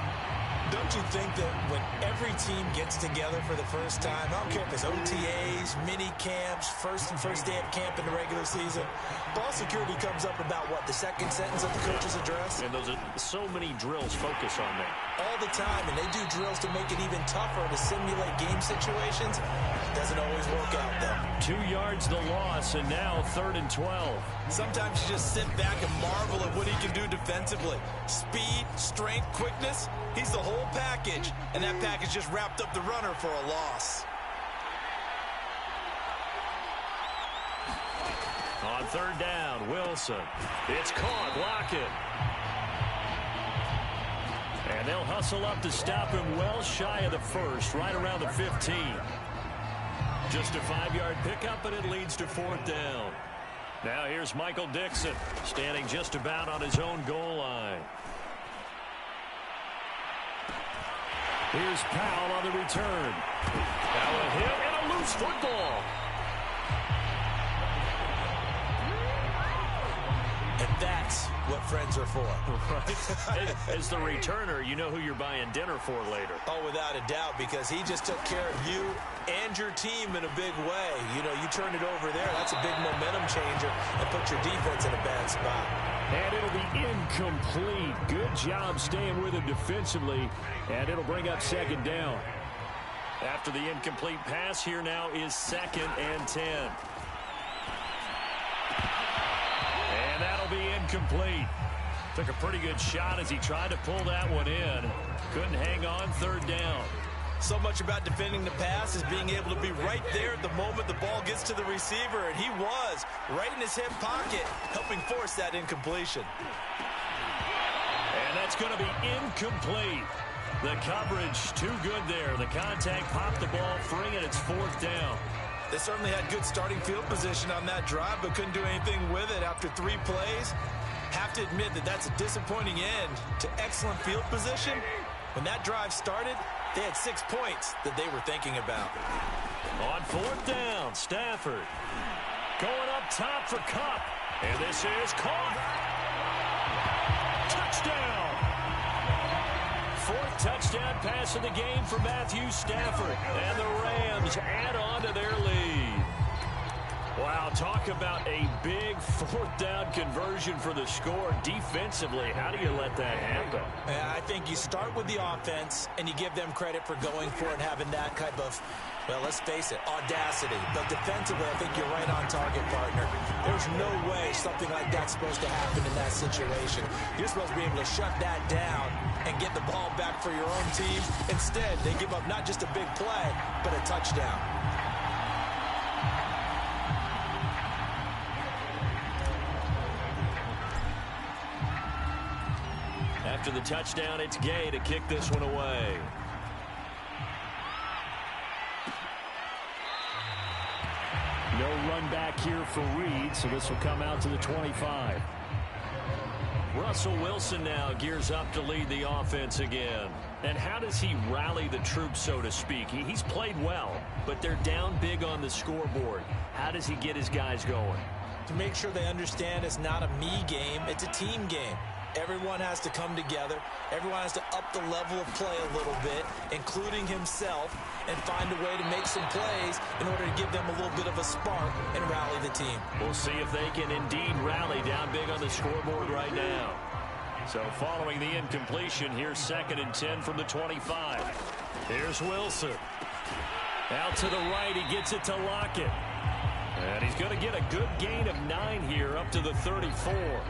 Don't you think that when every team gets together for the first time, I don't care if it's OTAs, mini camps, first day of camp in the regular season, ball security comes up about what, the second sentence of the coach's address? And those are so many drills focus on that. All the time, and they do drills to make it even tougher to simulate game situations. Doesn't always work out, though. 2 yards the loss, and now 3rd and 12. Sometimes you just sit back and marvel at what he can do defensively. Speed, strength, quickness, he's the whole package. And that package just wrapped up the runner for a loss. On 3rd down, Wilson. It's caught. Lockett. And they'll hustle up to stop him well shy of the first, right around the 15. Just a 5-yard pickup, and it leads to 4th down. Now here's Michael Dixon, standing just about on his own goal line. Here's Powell on the return. Now a hit and a loose football. And that's what friends are for. Right? As the returner, you know who you're buying dinner for later. Oh, without a doubt, because he just took care of you and your team in a big way. You know, you turn it over there, that's a big momentum changer, and put your defense in a bad spot. And it'll be incomplete. Good job staying with him defensively, and it'll bring up 2nd down. After the incomplete pass, here now is 2nd and 10. And that'll be incomplete. Took a pretty good shot as he tried to pull that one in. Couldn't hang on. 3rd down. So much about defending the pass is being able to be right there at the moment the ball gets to the receiver, and he was right in his hip pocket, helping force that incompletion. And that's going to be incomplete. The coverage too good there. The contact popped the ball free, and it's 4th down. They certainly had good starting field position on that drive, but couldn't do anything with it after 3 plays. Have to admit that that's a disappointing end to excellent field position. When that drive started, they had 6 points that they were thinking about. On 4th down, Stafford going up top for Kupp. And this is caught. Touchdown. 4th touchdown pass of the game for Matthew Stafford. And the Rams add on to their lead. Wow, talk about a big 4th down conversion for the score. Defensively, how do you let that happen? I think you start with the offense, and you give them credit for going for it and having that type of, well, let's face it, audacity. But defensively, I think you're right on target, partner. There's no way something like that's supposed to happen in that situation. You're supposed to be able to shut that down and get the ball back for your own team. Instead, they give up not just a big play, but a touchdown. After the touchdown, it's Gay to kick this one away. No run back here for Reed, so this will come out to the 25. Russell Wilson now gears up to lead the offense again. And how does he rally the troops, so to speak? He's played well, but they're down big on the scoreboard. How does he get his guys going? To make sure they understand it's not a me game, it's a team game. Everyone has to come together. Everyone has to up the level of play a little bit, including himself, and find a way to make some plays in order to give them a little bit of a spark and rally the team. We'll see if they can indeed rally down big on the scoreboard right now. So following the incompletion, here's 2nd and 10 from the 25. Here's Wilson. Out to the right, he gets it to Lockett. And he's going to get a good gain of 9 here up to the 34.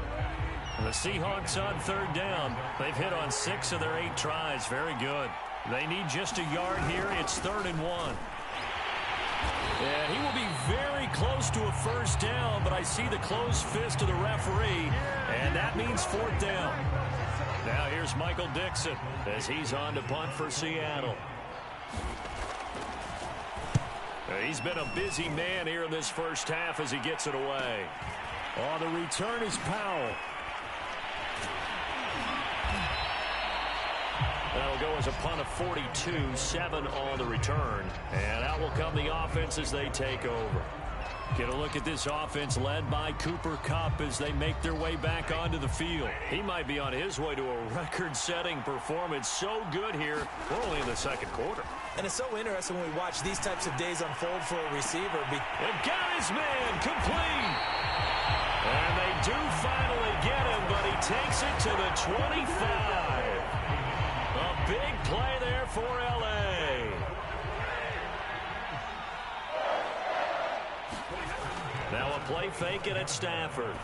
The Seahawks on 3rd down. They've hit on 6 of their 8 tries. Very good. They need just a yard here. It's 3rd and 1. And he will be very close to a 1st down, but I see the closed fist of the referee, and that means 4th down. Now here's Michael Dixon as he's on to punt for Seattle. He's been a busy man here in this first half as he gets it away. On the return is Powell. That'll go as a punt of 42, 7 on the return. And out will come the offense as they take over. Get a look at this offense led by Cooper Kupp as they make their way back onto the field. He might be on his way to a record-setting performance. So good here. We're only in the second quarter. And it's so interesting when we watch these types of days unfold for a receiver. And got his man complete. And they do finally get him, but he takes it to the 25. A big play there for L.A. Now a play fake it at Stafford.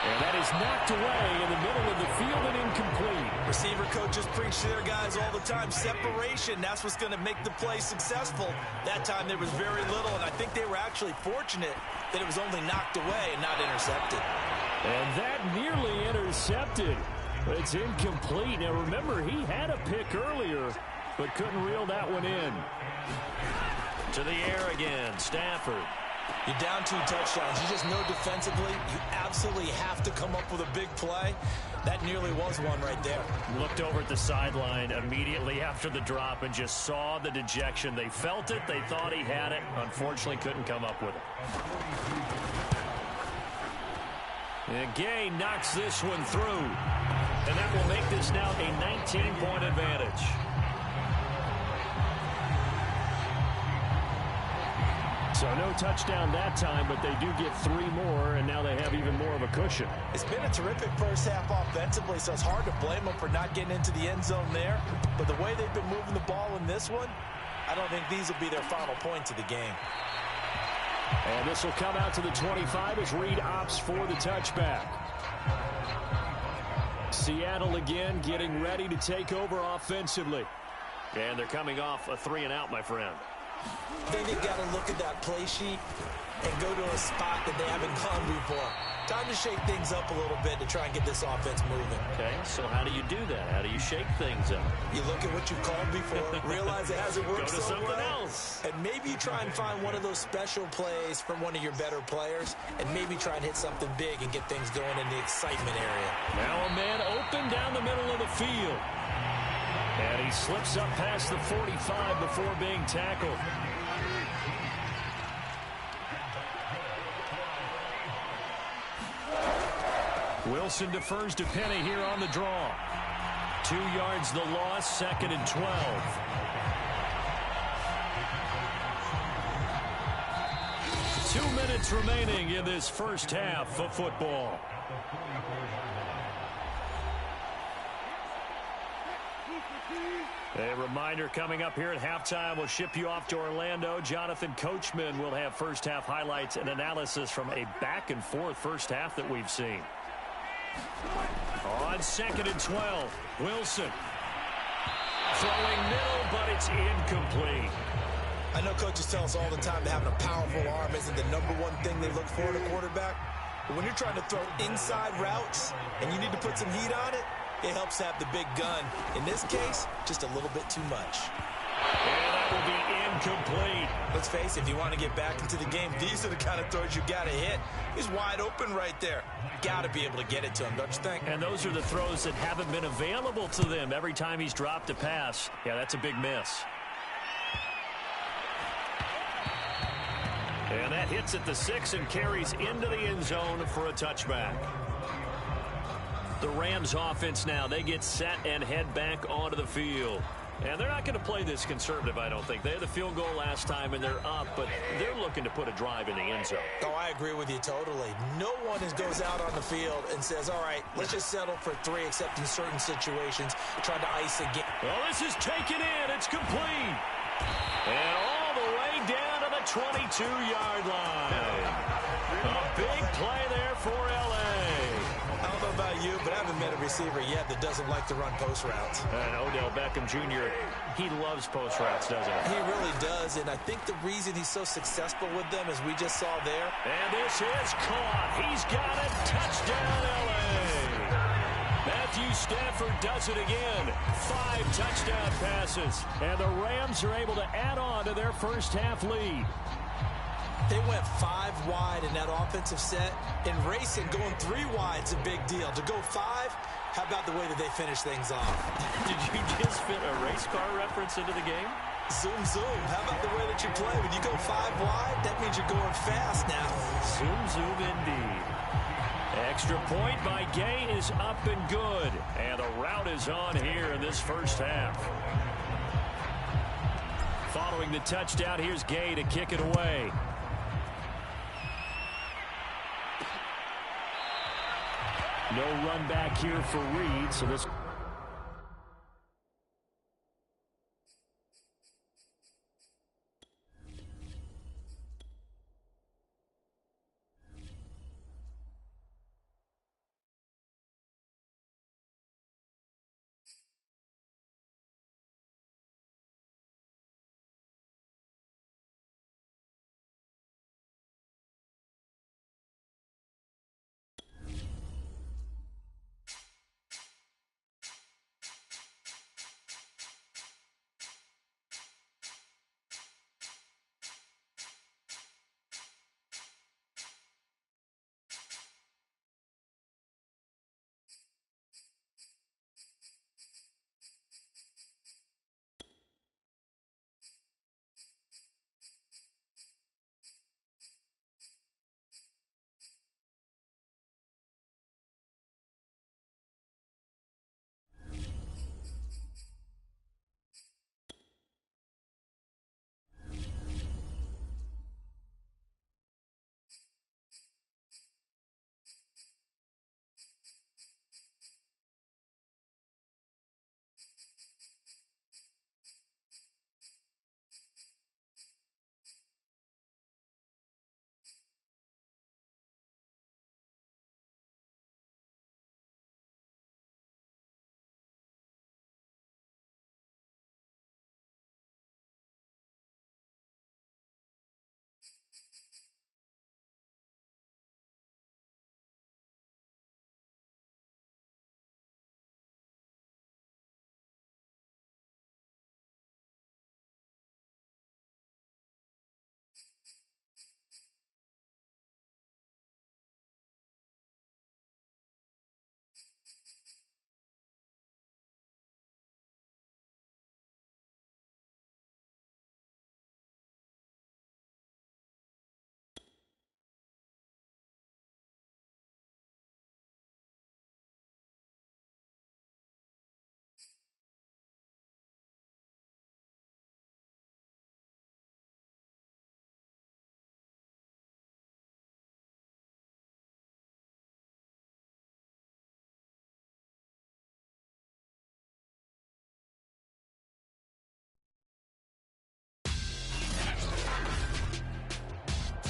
And that is knocked away in the middle of the field and incomplete. Receiver coaches preach to their guys all the time. Separation, that's what's going to make the play successful. That time there was very little, and I think they were actually fortunate that it was only knocked away and not intercepted. And that nearly intercepted. But it's incomplete. Now remember, he had a pick earlier, but couldn't reel that one in. To the air again, Stafford. You're down 2 touchdowns. You just know defensively you absolutely have to come up with a big play. That nearly was one right there. Looked over at the sideline immediately after the drop and just saw the dejection. They felt it. They thought he had it. Unfortunately, couldn't come up with it. And Gay knocks this one through. And that will make this now a 19-point advantage. So no touchdown that time, but they do get 3 more, and now they have even more of a cushion. It's been a terrific first half offensively, so it's hard to blame them for not getting into the end zone there. But the way they've been moving the ball in this one, I don't think these will be their final points of the game. And this will come out to the 25 as Reed opts for the touchback. Seattle again getting ready to take over offensively. And they're coming off a 3-and-out, my friend. I think they've got to look at that play sheet and go to a spot that they haven't gone before. Time to shake things up a little bit to try and get this offense moving. Okay, so how do you do that? How do you shake things up? You look at what you called before, realize it hasn't worked go to so something well, else. and maybe you try and find one of those special plays from one of your better players, and maybe try and hit something big and get things going in the excitement area. Now a man open down the middle of the field. And he slips up past the 45 before being tackled. Wilson defers to Penny here on the draw. 2 yards the loss, 2nd and 12. Two minutes remaining in this first half of football. A reminder coming up here at halftime, we'll ship you off to Orlando. Jonathan Coachman will have first half highlights and analysis from a back and forth first half that we've seen. On 2nd and 12, Wilson throwing middle, but it's incomplete. I know coaches tell us all the time that having a powerful arm isn't the #1 thing they look for in a quarterback. But when you're trying to throw inside routes and you need to put some heat on it, it helps have the big gun. In this case, just a little bit too much. And that will be incomplete. Let's face it, if you want to get back into the game, these are the kind of throws you got to hit. He's wide open right there. Got to be able to get it to him, don't you think? And those are the throws that haven't been available to them every time he's dropped a pass. Yeah, that's a big miss. And that hits at the 6 and carries into the end zone for a touchback. The Rams offense now, they get set and head back onto the field. And they're not going to play this conservative, I don't think. They had the field goal last time, and they're up, but they're looking to put a drive in the end zone. Oh, I agree with you totally. No one goes out on the field and says, all right, let's just settle for 3, except in certain situations, trying to ice a game. Well, this is taken in. It's complete. And all the way down to the 22-yard line. A big play there for L.A. I don't know about you, but I haven't met a receiver yet that doesn't like to run post routes. And Odell Beckham Jr., he loves post routes, doesn't he? He really does, and I think the reason he's so successful with them, as we just saw there. And this is caught. He's got it. Touchdown, L.A. Matthew Stafford does it again. 5 touchdown passes. And the Rams are able to add on to their first half lead. They went 5 wide in that offensive set. In racing, going 3 wide is a big deal. To go 5, how about the way that they finish things off? Did you just fit a race car reference into the game? Zoom, zoom. How about the way that you play? When you go 5 wide, that means you're going fast now. Zoom, zoom indeed. Extra point by Gay is up and good. And the rout is on here in this first half. Following the touchdown, here's Gay to kick it away. No run back here for Reed, so this...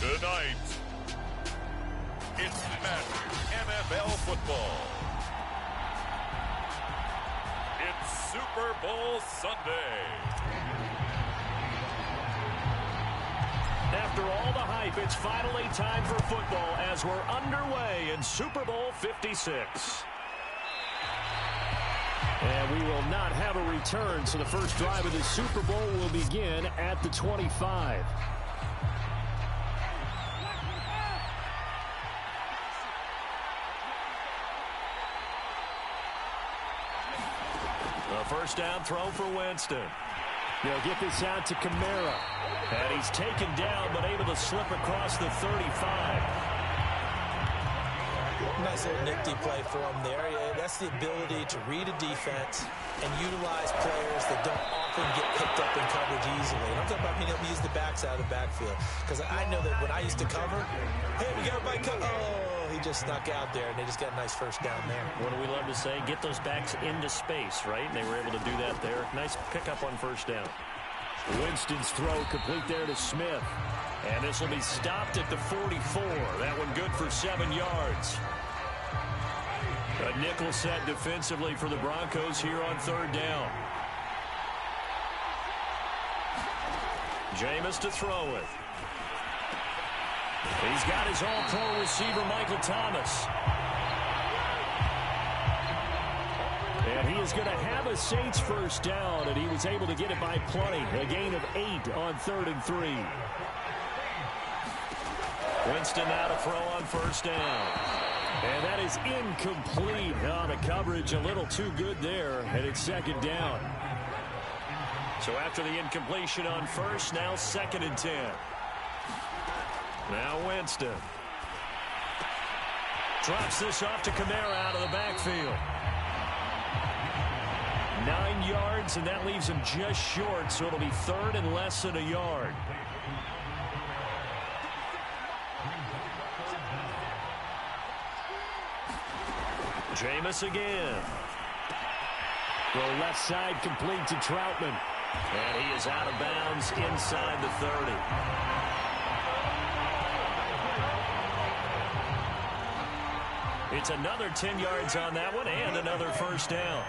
Tonight, it's Madden NFL football. It's Super Bowl Sunday. After all the hype, it's finally time for football as we're underway in Super Bowl 56. And we will not have a return, so the first drive of the Super Bowl will begin at the 25. A first down throw for Winston. They'll get this out to Kamara. And he's taken down, but able to slip across the 35. Nice little nifty play for him there. Yeah, that's the ability to read a defense and utilize players that don't often get picked up in coverage easily. And I'm talking about being able to use the backs out of the backfield. Because I know that when I used to cover, hey, we got everybody cover. Oh, he just snuck out there, and they just got a nice first down there. What do we love to say? Get those backs into space, right? And they were able to do that there. Nice pickup on first down. Winston's throw complete there to Smith. And this will be stopped at the 44. That one good for 7 yards. A nickel set defensively for the Broncos here on third down. Jameis to throw it. He's got his all-pro receiver, Michael Thomas. And he is going to have a Saints first down, and he was able to get it by plenty. A gain of 8 on 3rd and 3. Winston now to throw on first down. And that is incomplete. The coverage a little too good there, and it's second down. So after the incompletion on first, now 2nd and 10. Now Winston. Drops this off to Kamara out of the backfield. 9 yards, and that leaves him just short, so it'll be 3rd and less than a yard. Jameis again. Throw left side complete to Troutman. And he is out of bounds inside the 30. It's another 10 yards on that one and another first down.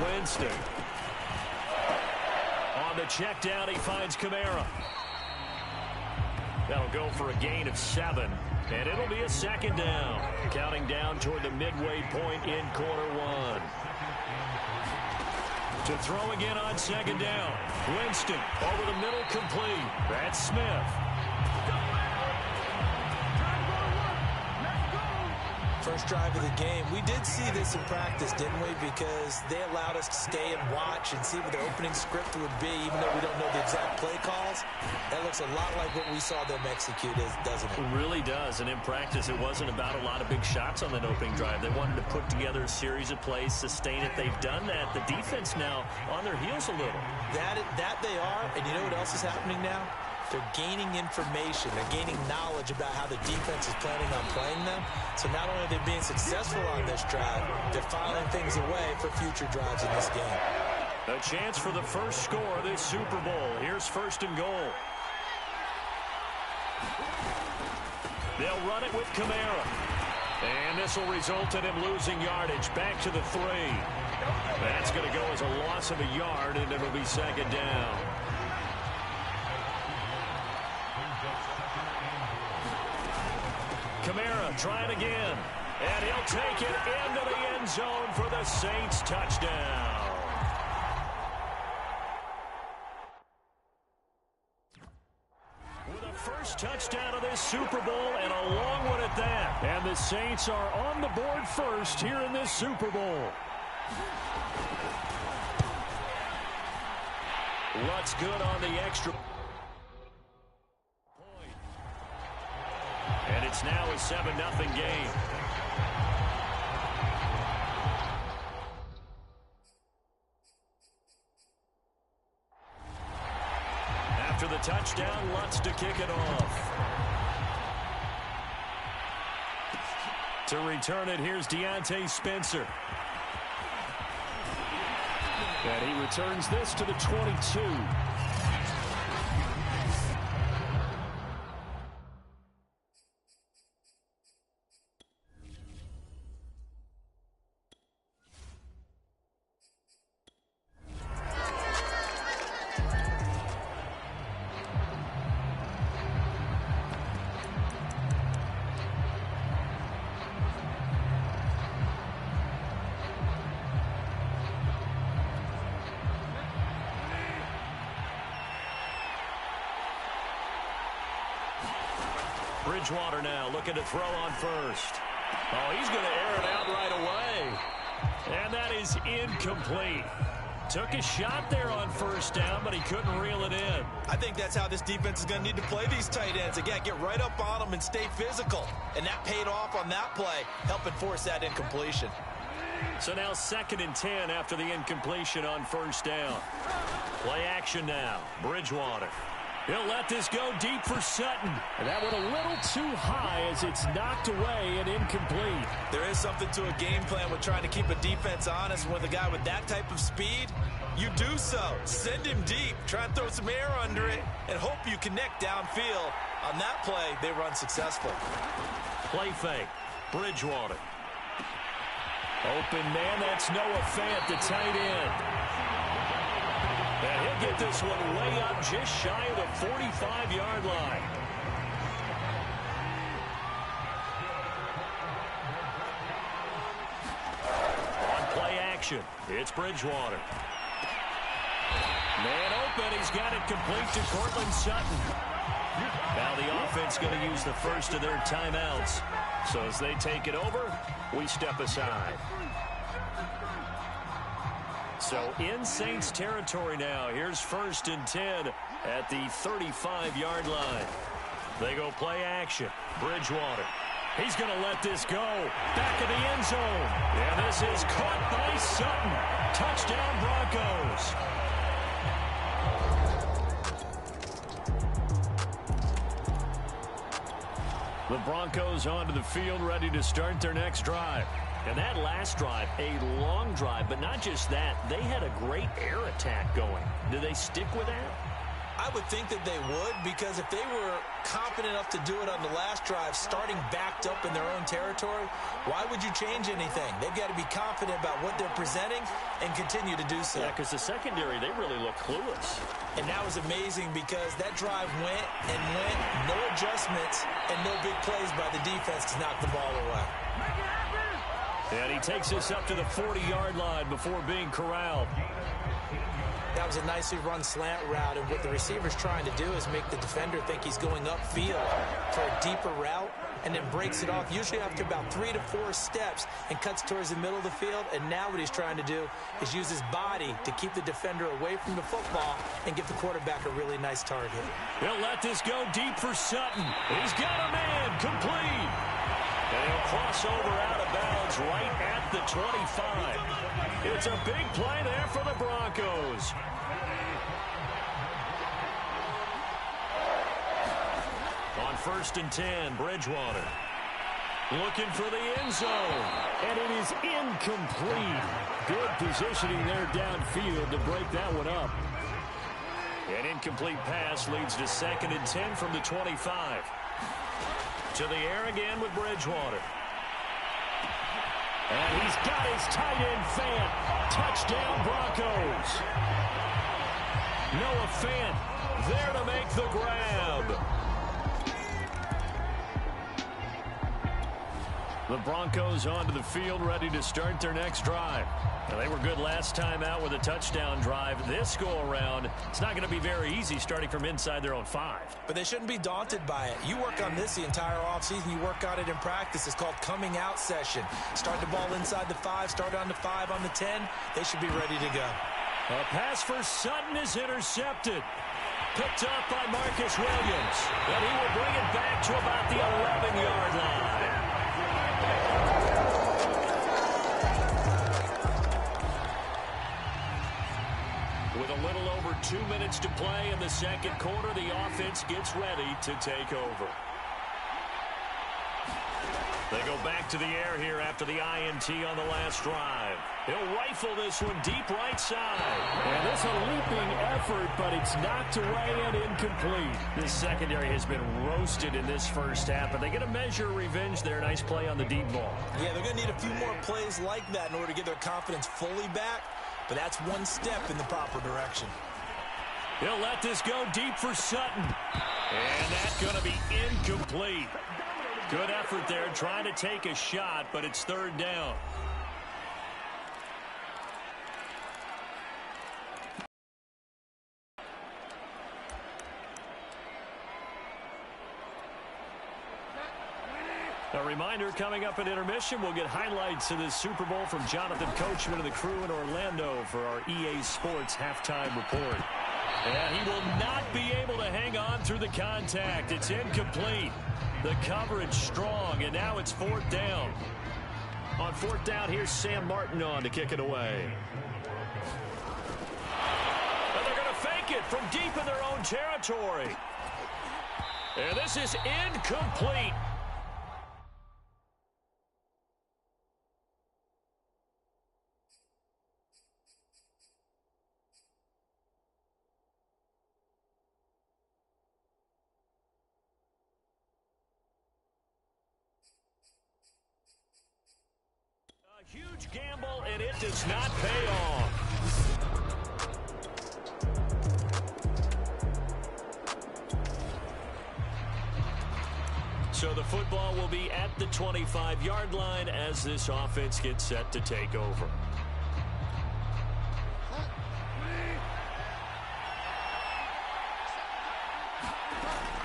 Winston. On the check down, he finds Kamara. That'll go for a gain of 7. And it'll be a 2nd down. Counting down toward the midway point in quarter 1. To throw again on 2nd down. Winston over the middle, complete. That's Smith. First drive of the game. We did see this in practice, didn't we? Because they allowed us to stay and watch and see what the opening script would be, even though we don't know the exact play calls. That looks a lot like what we saw them execute, doesn't it? It really does. And in practice, it wasn't about a lot of big shots on that opening drive. They wanted to put together a series of plays, sustain it. They've done that. The defense now on their heels a little. That they are. And you know what else is happening now? They're gaining information. They're gaining knowledge about how the defense is planning on playing them. So not only are they being successful on this drive, they're filing things away for future drives in this game. A chance for the first score of this Super Bowl. Here's 1st and goal. They'll run it with Kamara. And this will result in him losing yardage. Back to the 3. That's going to go as a loss of a yard, and it'll be 2nd down. Kamara trying again. And he'll take it into the end zone for the Saints touchdown. With the first touchdown of this Super Bowl, and a long one at that. And the Saints are on the board first here in this Super Bowl. What's good on the extra point. And it's now a 7-0 game. After the touchdown, Lutz to kick it off. To return it, here's Deontay Spencer. And he returns this to the 22. Bridgewater now looking to throw on first. Oh, he's going to air it out right away. And that is incomplete. Took a shot there on first down, but he couldn't reel it in. I think that's how this defense is going to need to play these tight ends. Again, get right up on them and stay physical. And that paid off on that play, helping force that incompletion. So now 2nd and 10 after the incompletion on first down. Play action now. Bridgewater. He'll let this go deep for Sutton. And that went a little too high as it's knocked away and incomplete. There is something to a game plan with trying to keep a defense honest. With a guy with that type of speed, you do so. Send him deep. Try and throw some air under it and hope you connect downfield. On that play, they run successful. Play fake. Bridgewater. Open man, that's Noah Fant, the tight end. And he'll get this one way up just shy of the 45-yard line. On play action, it's Bridgewater. Man open, he's got it complete to Cortland Sutton. Now the offense going to use the first of their timeouts. So as they take it over, we step aside. So in Saints territory now. Here's 1st and 10 at the 35-yard line. They go play action. Bridgewater. He's going to let this go. Back of the end zone. And this is caught by Sutton. Touchdown Broncos. The Broncos onto the field, ready to start their next drive. And that last drive, a long drive, but not just that. They had a great air attack going. Do they stick with that? I would think that they would, because if they were confident enough to do it on the last drive, starting backed up in their own territory, why would you change anything? They've got to be confident about what they're presenting and continue to do so. Yeah, because the secondary, they really look clueless. And that was amazing because that drive went and went, no adjustments, and no big plays by the defense to knock the ball away. And he takes us up to the 40-yard line before being corralled. That was a nicely run slant route, and what the receiver's trying to do is make the defender think he's going upfield for a deeper route, and then breaks it off, usually after about 3 to 4 steps, and cuts towards the middle of the field. And now what he's trying to do is use his body to keep the defender away from the football and give the quarterback a really nice target. He'll let this go deep for Sutton. He's got a man, complete. And he'll cross over out of bounds right at the 25. It's a big play there for the Broncos. On 1st and 10, Bridgewater. Looking for the end zone. And it is incomplete. Good positioning there downfield to break that one up. An incomplete pass leads to 2nd and 10 from the 25. To the air again with Bridgewater. And he's got his tight end Fant. Touchdown Broncos. Noah Fant there to make the grab. The Broncos onto the field, ready to start their next drive. Now, they were good last time out with a touchdown drive. This go-around, it's not going to be very easy starting from inside their own 5. But they shouldn't be daunted by it. You work on this the entire offseason. You work on it in practice. It's called coming out session. Start the ball inside the 5, start on the 5, on the 10. They should be ready to go. A pass for Sutton is intercepted. Picked up by Marcus Williams. And he will bring it back to about the 11-yard line. With a little over 2 minutes to play in the second quarter, the offense gets ready to take over. They go back to the air here after the INT on the last drive. He'll rifle this one deep right side. And it's a leaping effort, but it's knocked away and incomplete. This secondary has been roasted in this first half, but they get a measure of revenge there. Nice play on the deep ball. Yeah, they're going to need a few more plays like that in order to get their confidence fully back, but that's one step in the proper direction. He'll let this go deep for Sutton. And that's going to be incomplete. Good effort there, trying to take a shot, but it's 3rd down. A reminder, coming up at intermission, we'll get highlights of this Super Bowl from Jonathan Coachman and the crew in Orlando for our EA Sports halftime report. And he will not be able to hang on through the contact. It's incomplete. The coverage strong, and now it's 4th down. On 4th down, here's Sam Martin on to kick it away. And they're going to fake it from deep in their own territory. And this is incomplete. Huge gamble, and it does not pay off. So the football will be at the 25-yard line as this offense gets set to take over.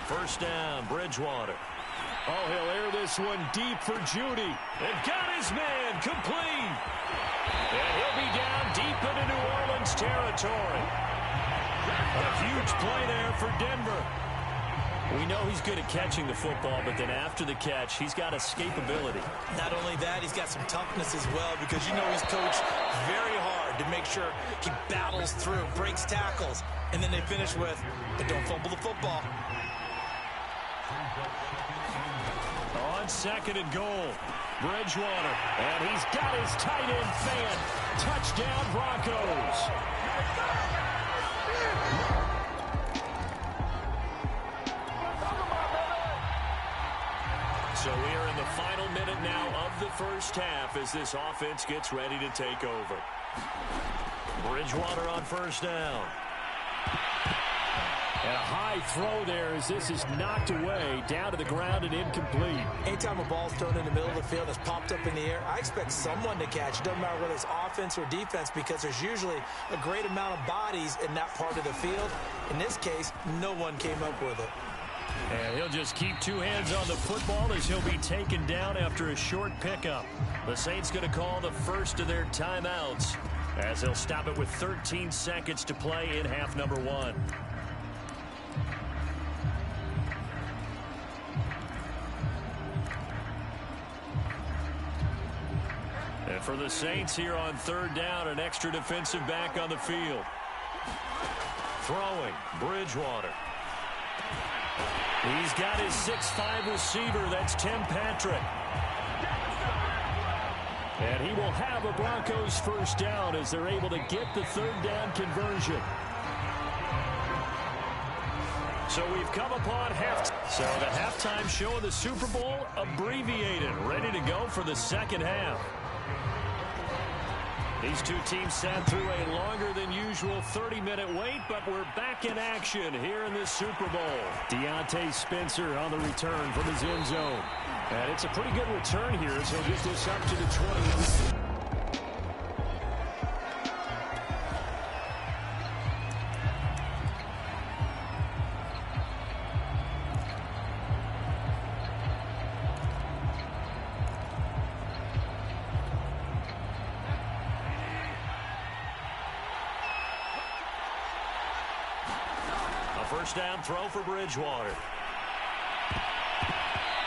First down, Bridgewater. Oh, he'll air this one deep for Judy. And got his man complete. And he'll be down deep into New Orleans. Saints territory. A huge play there for Denver. We know he's good at catching the football, but then after the catch, he's got escapability. Not only that, he's got some toughness as well, because you know he's coached very hard to make sure he battles through, breaks tackles, and then they finish with, but don't fumble the football. On 2nd and goal, Bridgewater, and he's got his tight end fan. Touchdown, Broncos. So we are in the final minute now of the first half as this offense gets ready to take over. Bridgewater on first down. And a high throw there as this is knocked away, down to the ground and incomplete. Anytime a ball's thrown in the middle of the field, it's popped up in the air, I expect someone to catch. It doesn't matter whether it's offense or defense, because there's usually a great amount of bodies in that part of the field. In this case, no one came up with it. And he'll just keep two hands on the football as he'll be taken down after a short pickup. The Saints going to call the first of their timeouts as they'll stop it with 13 seconds to play in half number 1. And for the Saints here on 3rd down, an extra defensive back on the field. Throwing, Bridgewater. He's got his 6'5" receiver. That's Tim Patrick. And he will have a Broncos first down as they're able to get the 3rd down conversion. So we've come upon halftime. So the halftime show of the Super Bowl abbreviated, ready to go for the second half. These two teams sat through a longer than usual 30-minute wait, but we're back in action here in the Super Bowl. Deontay Spencer on the return from his end zone. And it's a pretty good return here as he'll get this up to the 20. First down throw for Bridgewater.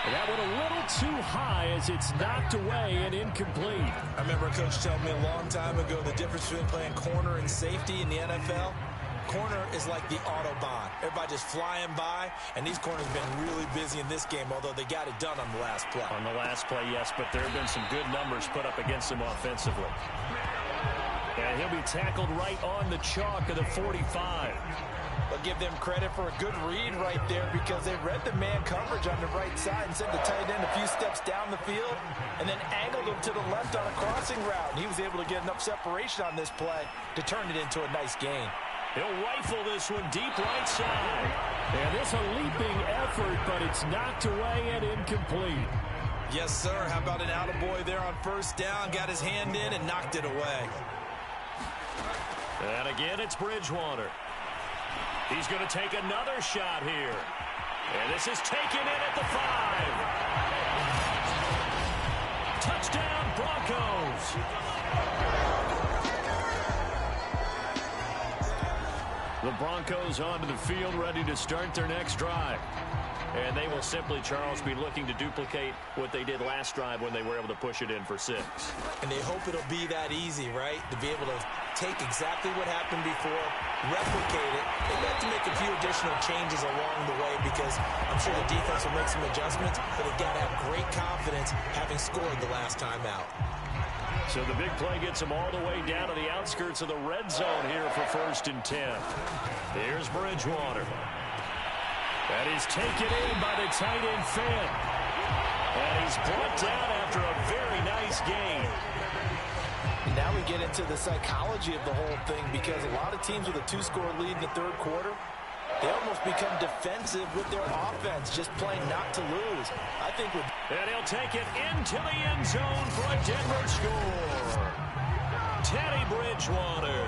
And that went a little too high as it's knocked away and incomplete. I remember a coach telling me a long time ago the difference between playing corner and safety in the NFL. Corner is like the Autobahn. Everybody just flying by, and these corners have been really busy in this game, although they got it done on the last play. On the last play, yes, but there have been some good numbers put up against him offensively. And he'll be tackled right on the chalk of the 45. But give them credit for a good read right there, because they read the man coverage on the right side and sent the tight end a few steps down the field and then angled him to the left on a crossing route. And he was able to get enough separation on this play to turn it into a nice gain. He'll rifle this one deep right side. And this a leaping effort, but it's knocked away and incomplete. Yes, sir. How about an attaboy there on first down? Got his hand in and knocked it away. And again, it's Bridgewater. He's going to take another shot here. And this is taken in at the 5. Touchdown, Broncos. The Broncos onto the field, ready to start their next drive. And they will simply, Charles, be looking to duplicate what they did last drive when they were able to push it in for 6. And they hope it'll be that easy, right? To be able to take exactly what happened before, replicate it. They've got to make a few additional changes along the way, because I'm sure the defense will make some adjustments, but they've got to have great confidence having scored the last time out. So the big play gets them all the way down to the outskirts of the red zone here for 1st and 10. Here's Bridgewater. That is taken in by the tight end Finn. And he's brought down after a very nice gain. Now we get into the psychology of the whole thing, because a lot of teams with a 2-score lead in the 3rd quarter, they almost become defensive with their offense, just playing not to lose. I think with... And he'll take it into the end zone for a Denver score. Teddy Bridgewater.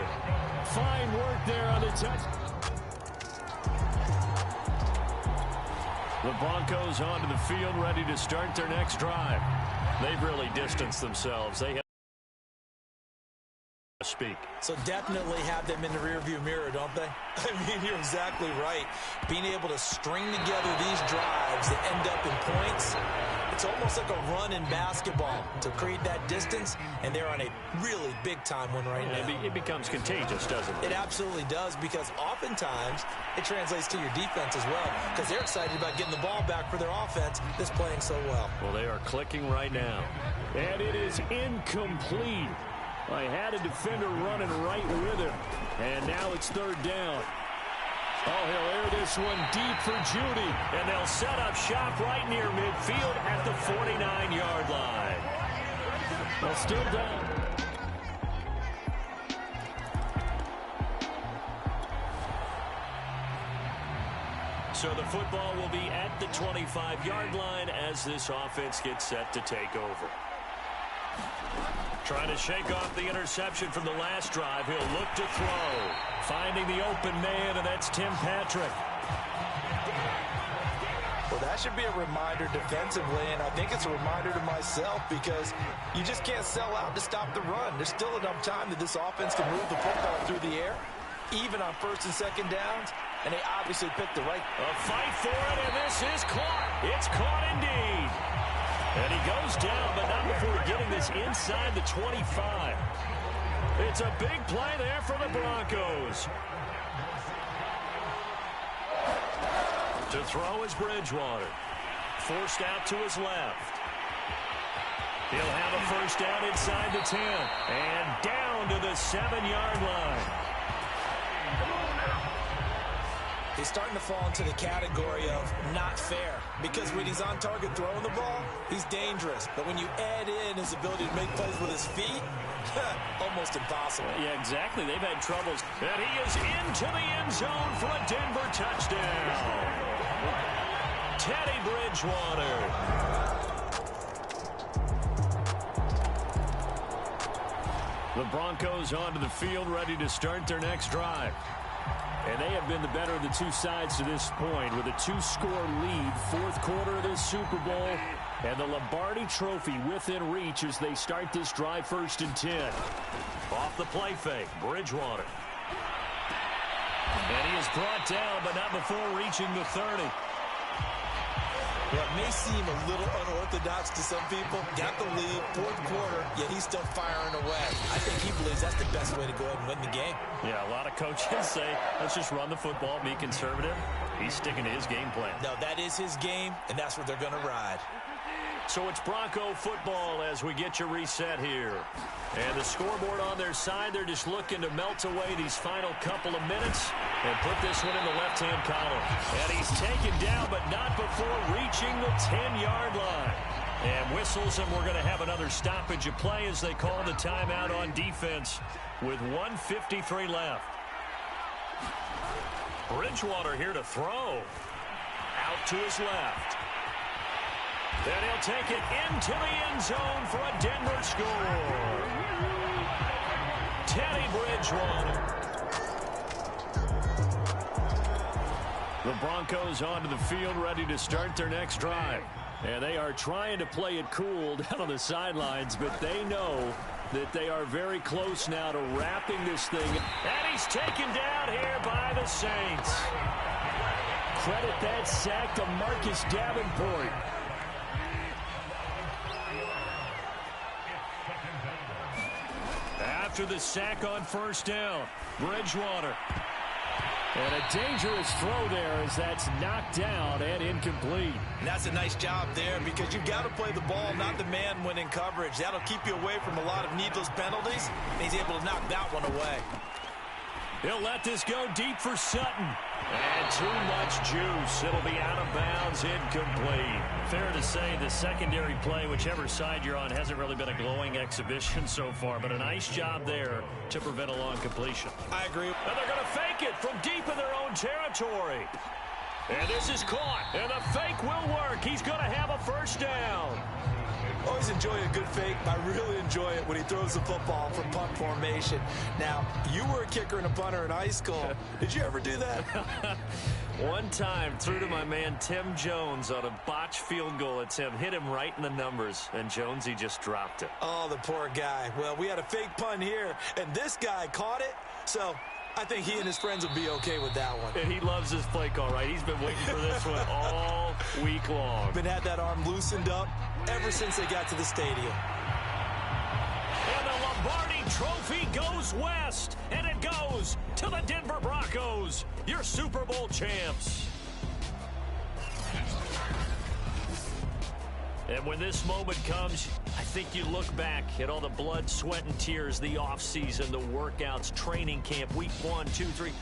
Fine work there on the touch. The Broncos onto the field, ready to start their next drive. They've really distanced themselves. They have speak. So definitely have them in the rearview mirror, don't they? I mean, you're exactly right. Being able to string together these drives that end up in points, it's almost like a run in basketball to create that distance, and they're on a really big-time one right now. It becomes contagious, doesn't it? It absolutely does, because oftentimes it translates to your defense as well, because they're excited about getting the ball back for their offense that's playing so well. Well, they are clicking right now. And it is incomplete. I had a defender running right with him. And now it's third down. Oh, he'll air this one deep for Judy. And they'll set up shop right near midfield at the 49-yard line. Well, still down. So the football will be at the 25-yard line as this offense gets set to take over. Trying to shake off the interception from the last drive. He'll look to throw. Finding the open man, and that's Tim Patrick. Well, that should be a reminder defensively, and I think it's a reminder to myself, because you just can't sell out to stop the run. There's still enough time that this offense can move the football through the air, even on first and second downs, and they obviously picked the right. A fight for it, and this is caught. It's caught indeed. And he goes down, but not before getting this inside the 25. It's a big play there for the Broncos. To throw is Bridgewater. Forced out to his left. He'll have a first down inside the 10. And down to the 7-yard line. He's starting to fall into the category of not fair, because when he's on target throwing the ball, he's dangerous. But when you add in his ability to make plays with his feet, almost impossible. Yeah, exactly. They've had troubles. And he is into the end zone for a Denver touchdown. Teddy Bridgewater. The Broncos onto the field, ready to start their next drive. And they have been the better of the two sides to this point, with a 2-score lead, fourth quarter of this Super Bowl, and the Lombardi Trophy within reach as they start this drive, 1st and 10. Off the play fake, Bridgewater. And he is brought down, but not before reaching the 30. Well, it may seem a little unorthodox to some people. Got the lead, fourth quarter, yet he's still firing away. I think he believes that's the best way to go ahead and win the game. Yeah, a lot of coaches say, let's just run the football, be conservative. He's sticking to his game plan. No, that is his game, and that's what they're going to ride. So it's Bronco football as we get you reset here. And the scoreboard on their side, they're just looking to melt away these final couple of minutes and put this one in the left-hand column. And he's taken down, but not before reaching the 10-yard line. And whistles, and we're going to have another stoppage of play as they call the timeout on defense with 1:53 left. Bridgewater here to throw. Out to his left. Then he'll take it into the end zone for a Denver score. Teddy Bridgewater. The Broncos onto the field, ready to start their next drive. And they are trying to play it cool down on the sidelines, but they know that they are very close now to wrapping this thing. And he's taken down here by the Saints. Credit that sack to Marcus Davenport. After the sack on first down, Bridgewater. And a dangerous throw there as that's knocked down and incomplete. And that's a nice job there, because you've got to play the ball, not the man when in coverage. That'll keep you away from a lot of needless penalties, and he's able to knock that one away. He'll let this go deep for Sutton. And too much juice. It'll be out of bounds, incomplete. Fair to say the secondary play, whichever side you're on, hasn't really been a glowing exhibition so far, but a nice job there to prevent a long completion. I agree. And they're going to fake it from deep in their own territory. And this is caught, and the fake will work. He's going to have a first down. Always enjoy a good fake. I really enjoy it when he throws the football from punt formation. Now, you were a kicker and a punter in high school. Did you ever do that? One time, threw to my man Tim Jones on a botched field goal attempt. Hit him right in the numbers, and Jones, he just dropped it. Oh, the poor guy. Well, we had a fake punt here, and this guy caught it, so I think he and his friends will be okay with that one. And he loves his play call, right? He's been waiting for this one all week long. Been had that arm loosened up ever since they got to the stadium. And the Lombardi Trophy goes west, and it goes to the Denver Broncos, your Super Bowl champs. And when this moment comes, I think you look back at all the blood, sweat, and tears, the offseason, the workouts, training camp, week 1, 2, 3.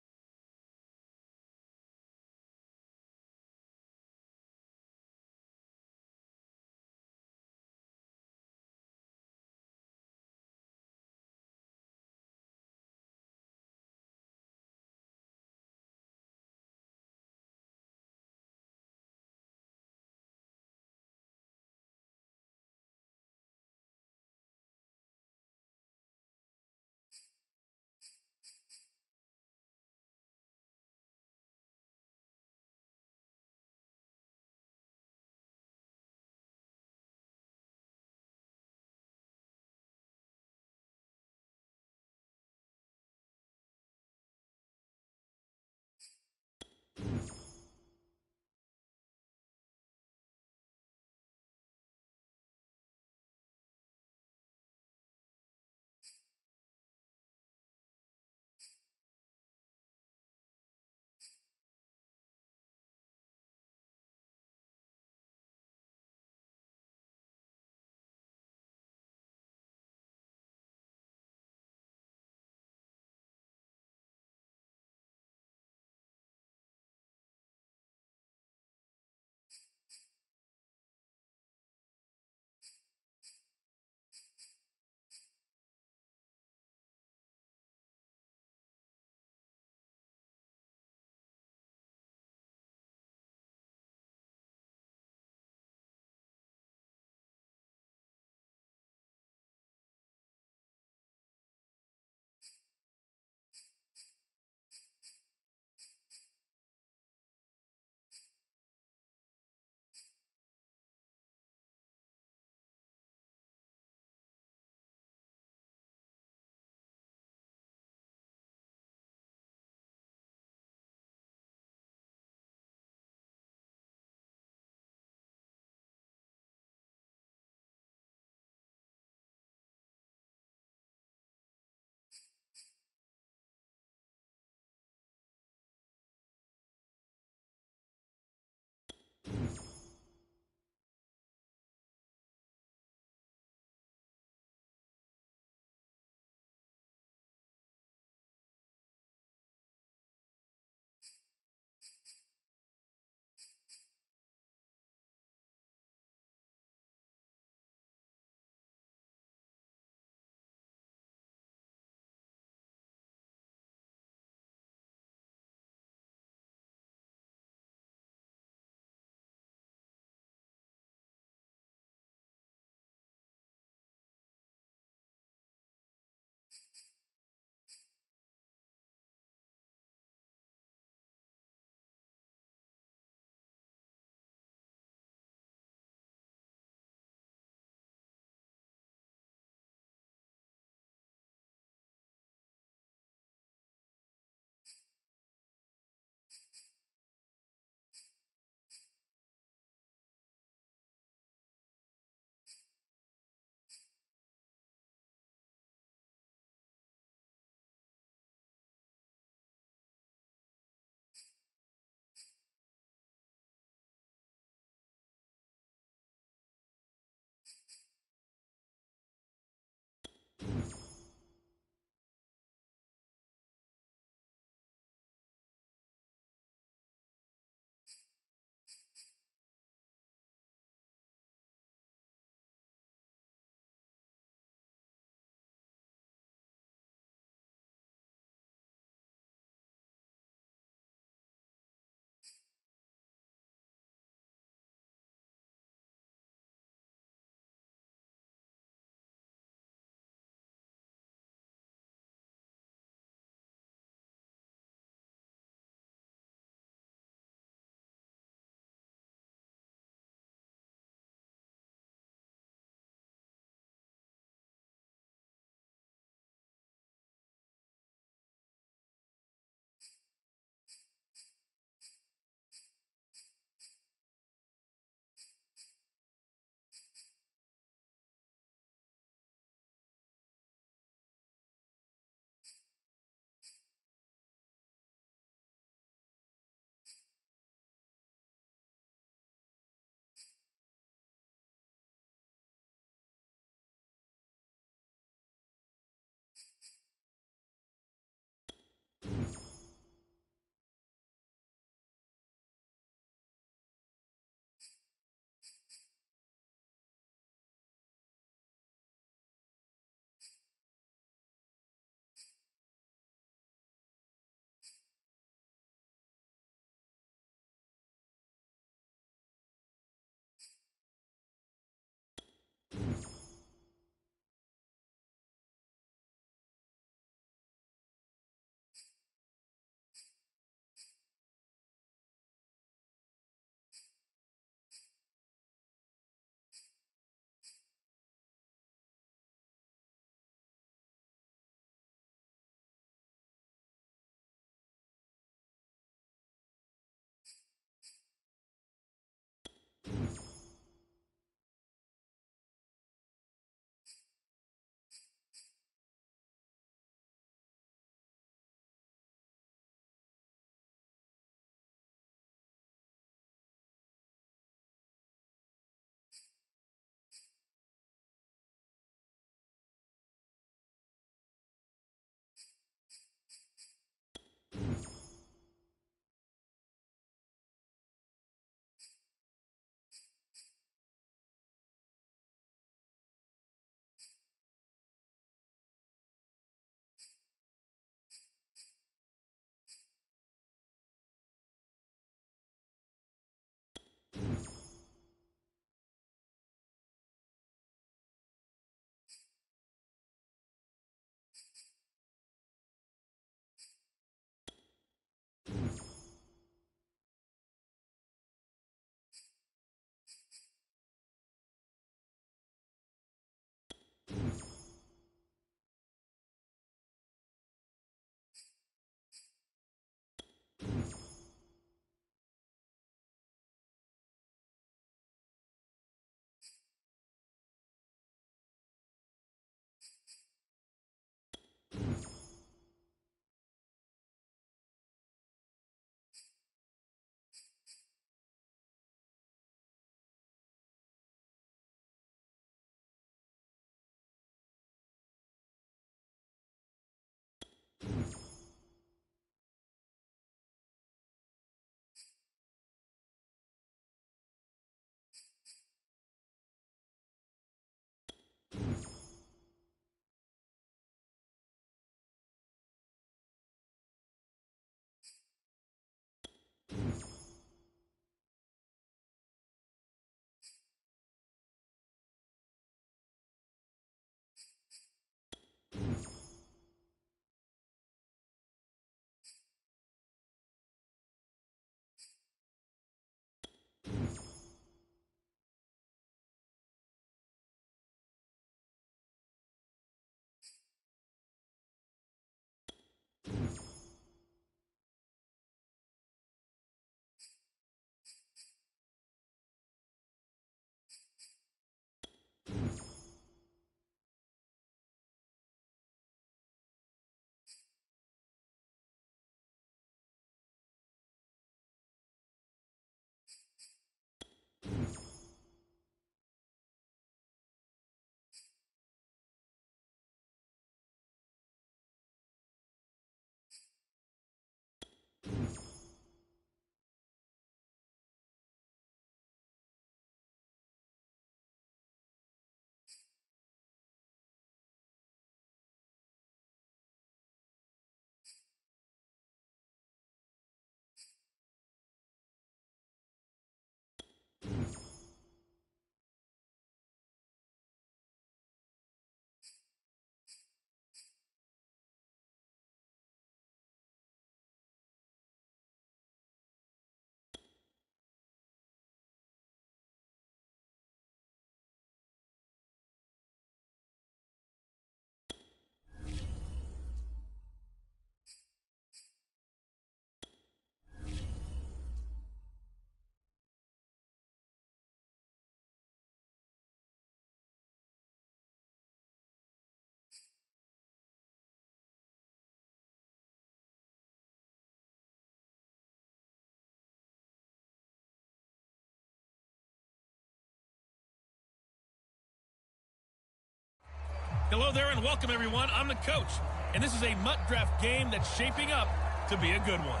Hello there and welcome, everyone. I'm the coach, and this is a MUT draft game that's shaping up to be a good one.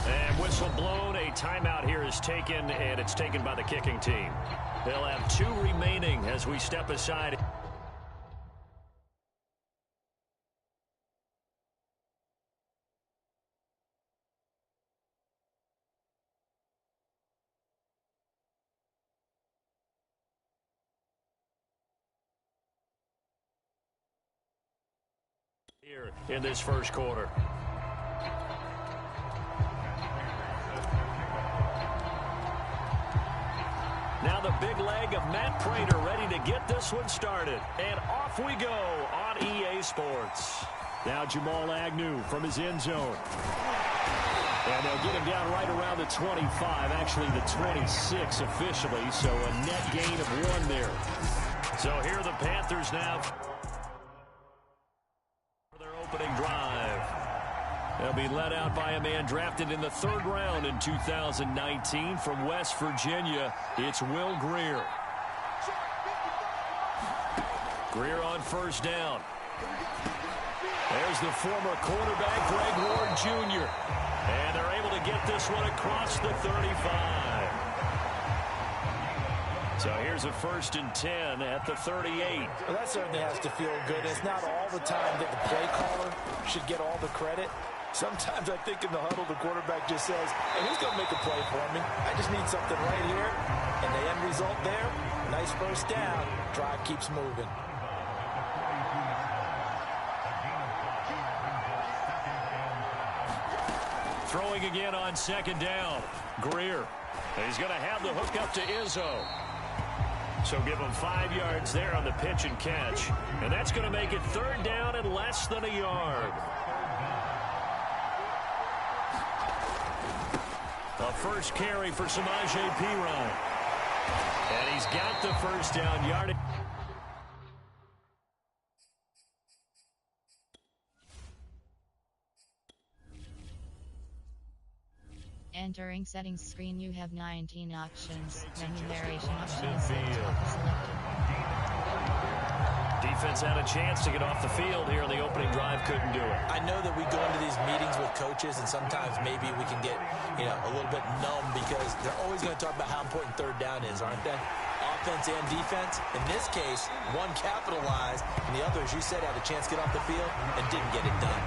And whistle blown, a timeout here is taken, and it's taken by the kicking team. They'll have 2 remaining as we step aside. Here in this first quarter. Now the big leg of Matt Prater ready to get this one started. And off we go on EA Sports. Now Jamal Agnew from his end zone. And they'll get him down right around the 25, actually the 26 officially, so a net gain of 1 there. So here are the Panthers now for their opening drive. They'll be led out by a man drafted in the 3rd round in 2019 from West Virginia. It's Will Grier. Grier on first down. There's the former quarterback, Greg Ward Jr. And they're able to get this one across the 35. So here's a 1st and 10 at the 38. Well, that certainly has to feel good. It's not all the time that the play caller should get all the credit. Sometimes I think in the huddle, the quarterback just says, hey, who's going to make a play for me? I just need something right here. And the end result there, nice first down. Drive keeps moving. Throwing again on 2nd down. Grier. He's going to have the hook up to Izzo. So give him 5 yards there on the pitch and catch. And that's going to make it 3rd down and less than a yard. A first carry for Samaje Perine. And he's got the first down yardage. Entering settings screen, you have 19 options. Menu narration options selected. Defense had a chance to get off the field here in the opening drive, couldn't do it. I know that we go into these meetings with coaches, and sometimes maybe we can get, a little bit numb because they're always going to talk about how important 3rd down is, aren't they? Offense and defense. In this case, one capitalized, and the other, as you said, had a chance to get off the field and didn't get it done.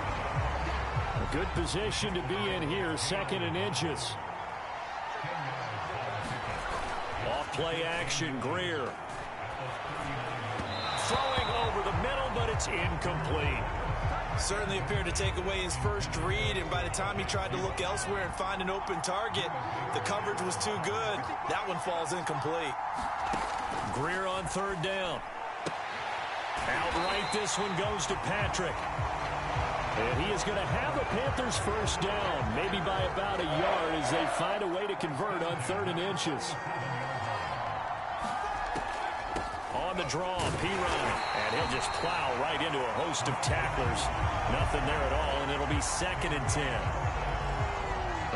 A good position to be in here, 2nd and inches. Off play action, Grier. Throwing over the middle, but it's incomplete. Certainly appeared to take away his first read, and by the time he tried to look elsewhere and find an open target, the coverage was too good. That one falls incomplete. Grier on 3rd down. Outright, this one goes to Patrick. And he is going to have the Panthers first down, maybe by about a yard as they find a way to convert on 3rd and inches. On the draw, Perine, and he'll just plow right into a host of tacklers. Nothing there at all, and it'll be 2nd and 10.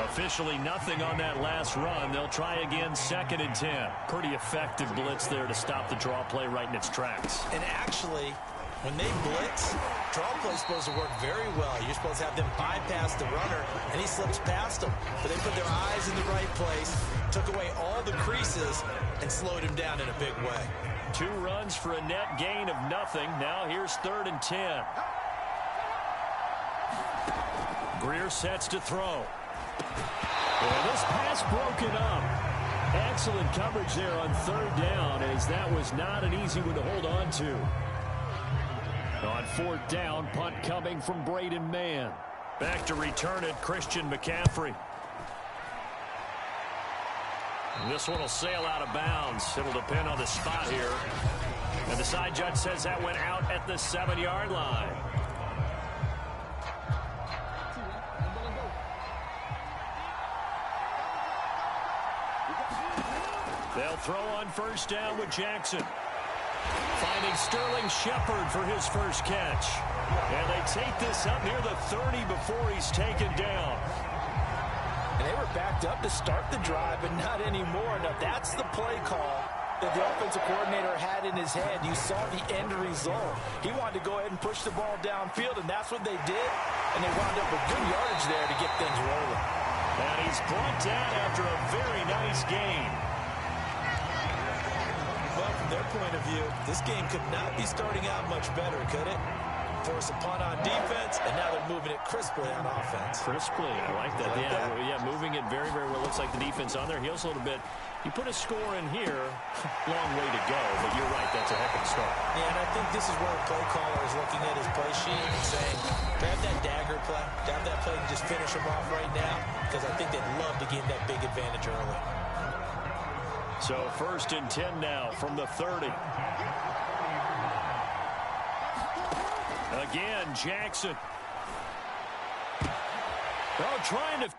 Officially nothing on that last run. They'll try again, 2nd and 10. Pretty effective blitz there to stop the draw play right in its tracks. And actually, when they blitz, draw play is supposed to work very well. You're supposed to have them bypass the runner, and he slips past them. But they put their eyes in the right place, took away all the creases, and slowed him down in a big way. 2 runs for a net gain of nothing. Now here's 3rd and 10. Grier sets to throw. And this pass broken up. Excellent coverage there on 3rd down, as that was not an easy one to hold on to. On 4th down, punt coming from Braden Mann. Back to return it, Christian McCaffrey. This one will sail out of bounds. It'll depend on the spot here. And the side judge says that went out at the 7-yard line. They'll throw on first down with Jackson. Finding Sterling Shepard for his first catch. And they take this up near the 30 before he's taken down. And they were backed up to start the drive, but not anymore. Now, that's the play call that the offensive coordinator had in his head. You saw the end result. He wanted to go ahead and push the ball downfield, and that's what they did. And they wound up with good yardage there to get things rolling. And he's brought down after a very nice gain. Well, from their point of view, this game could not be starting out much better, could it? Force a punt on defense, and now they're moving it crisply on offense. Crisply, I like that. Yeah, moving it very, very well. Looks like the defense on their heels a little bit. You put a score in here, long way to go, but you're right, that's a heck of a start. Yeah, and I think this is where the play caller is looking at his play sheet and saying, grab that dagger play, grab that play and just finish him off right now, because I think they'd love to gain that big advantage early. So 1st and 10 now from the 30. Again, Jackson. Oh, trying to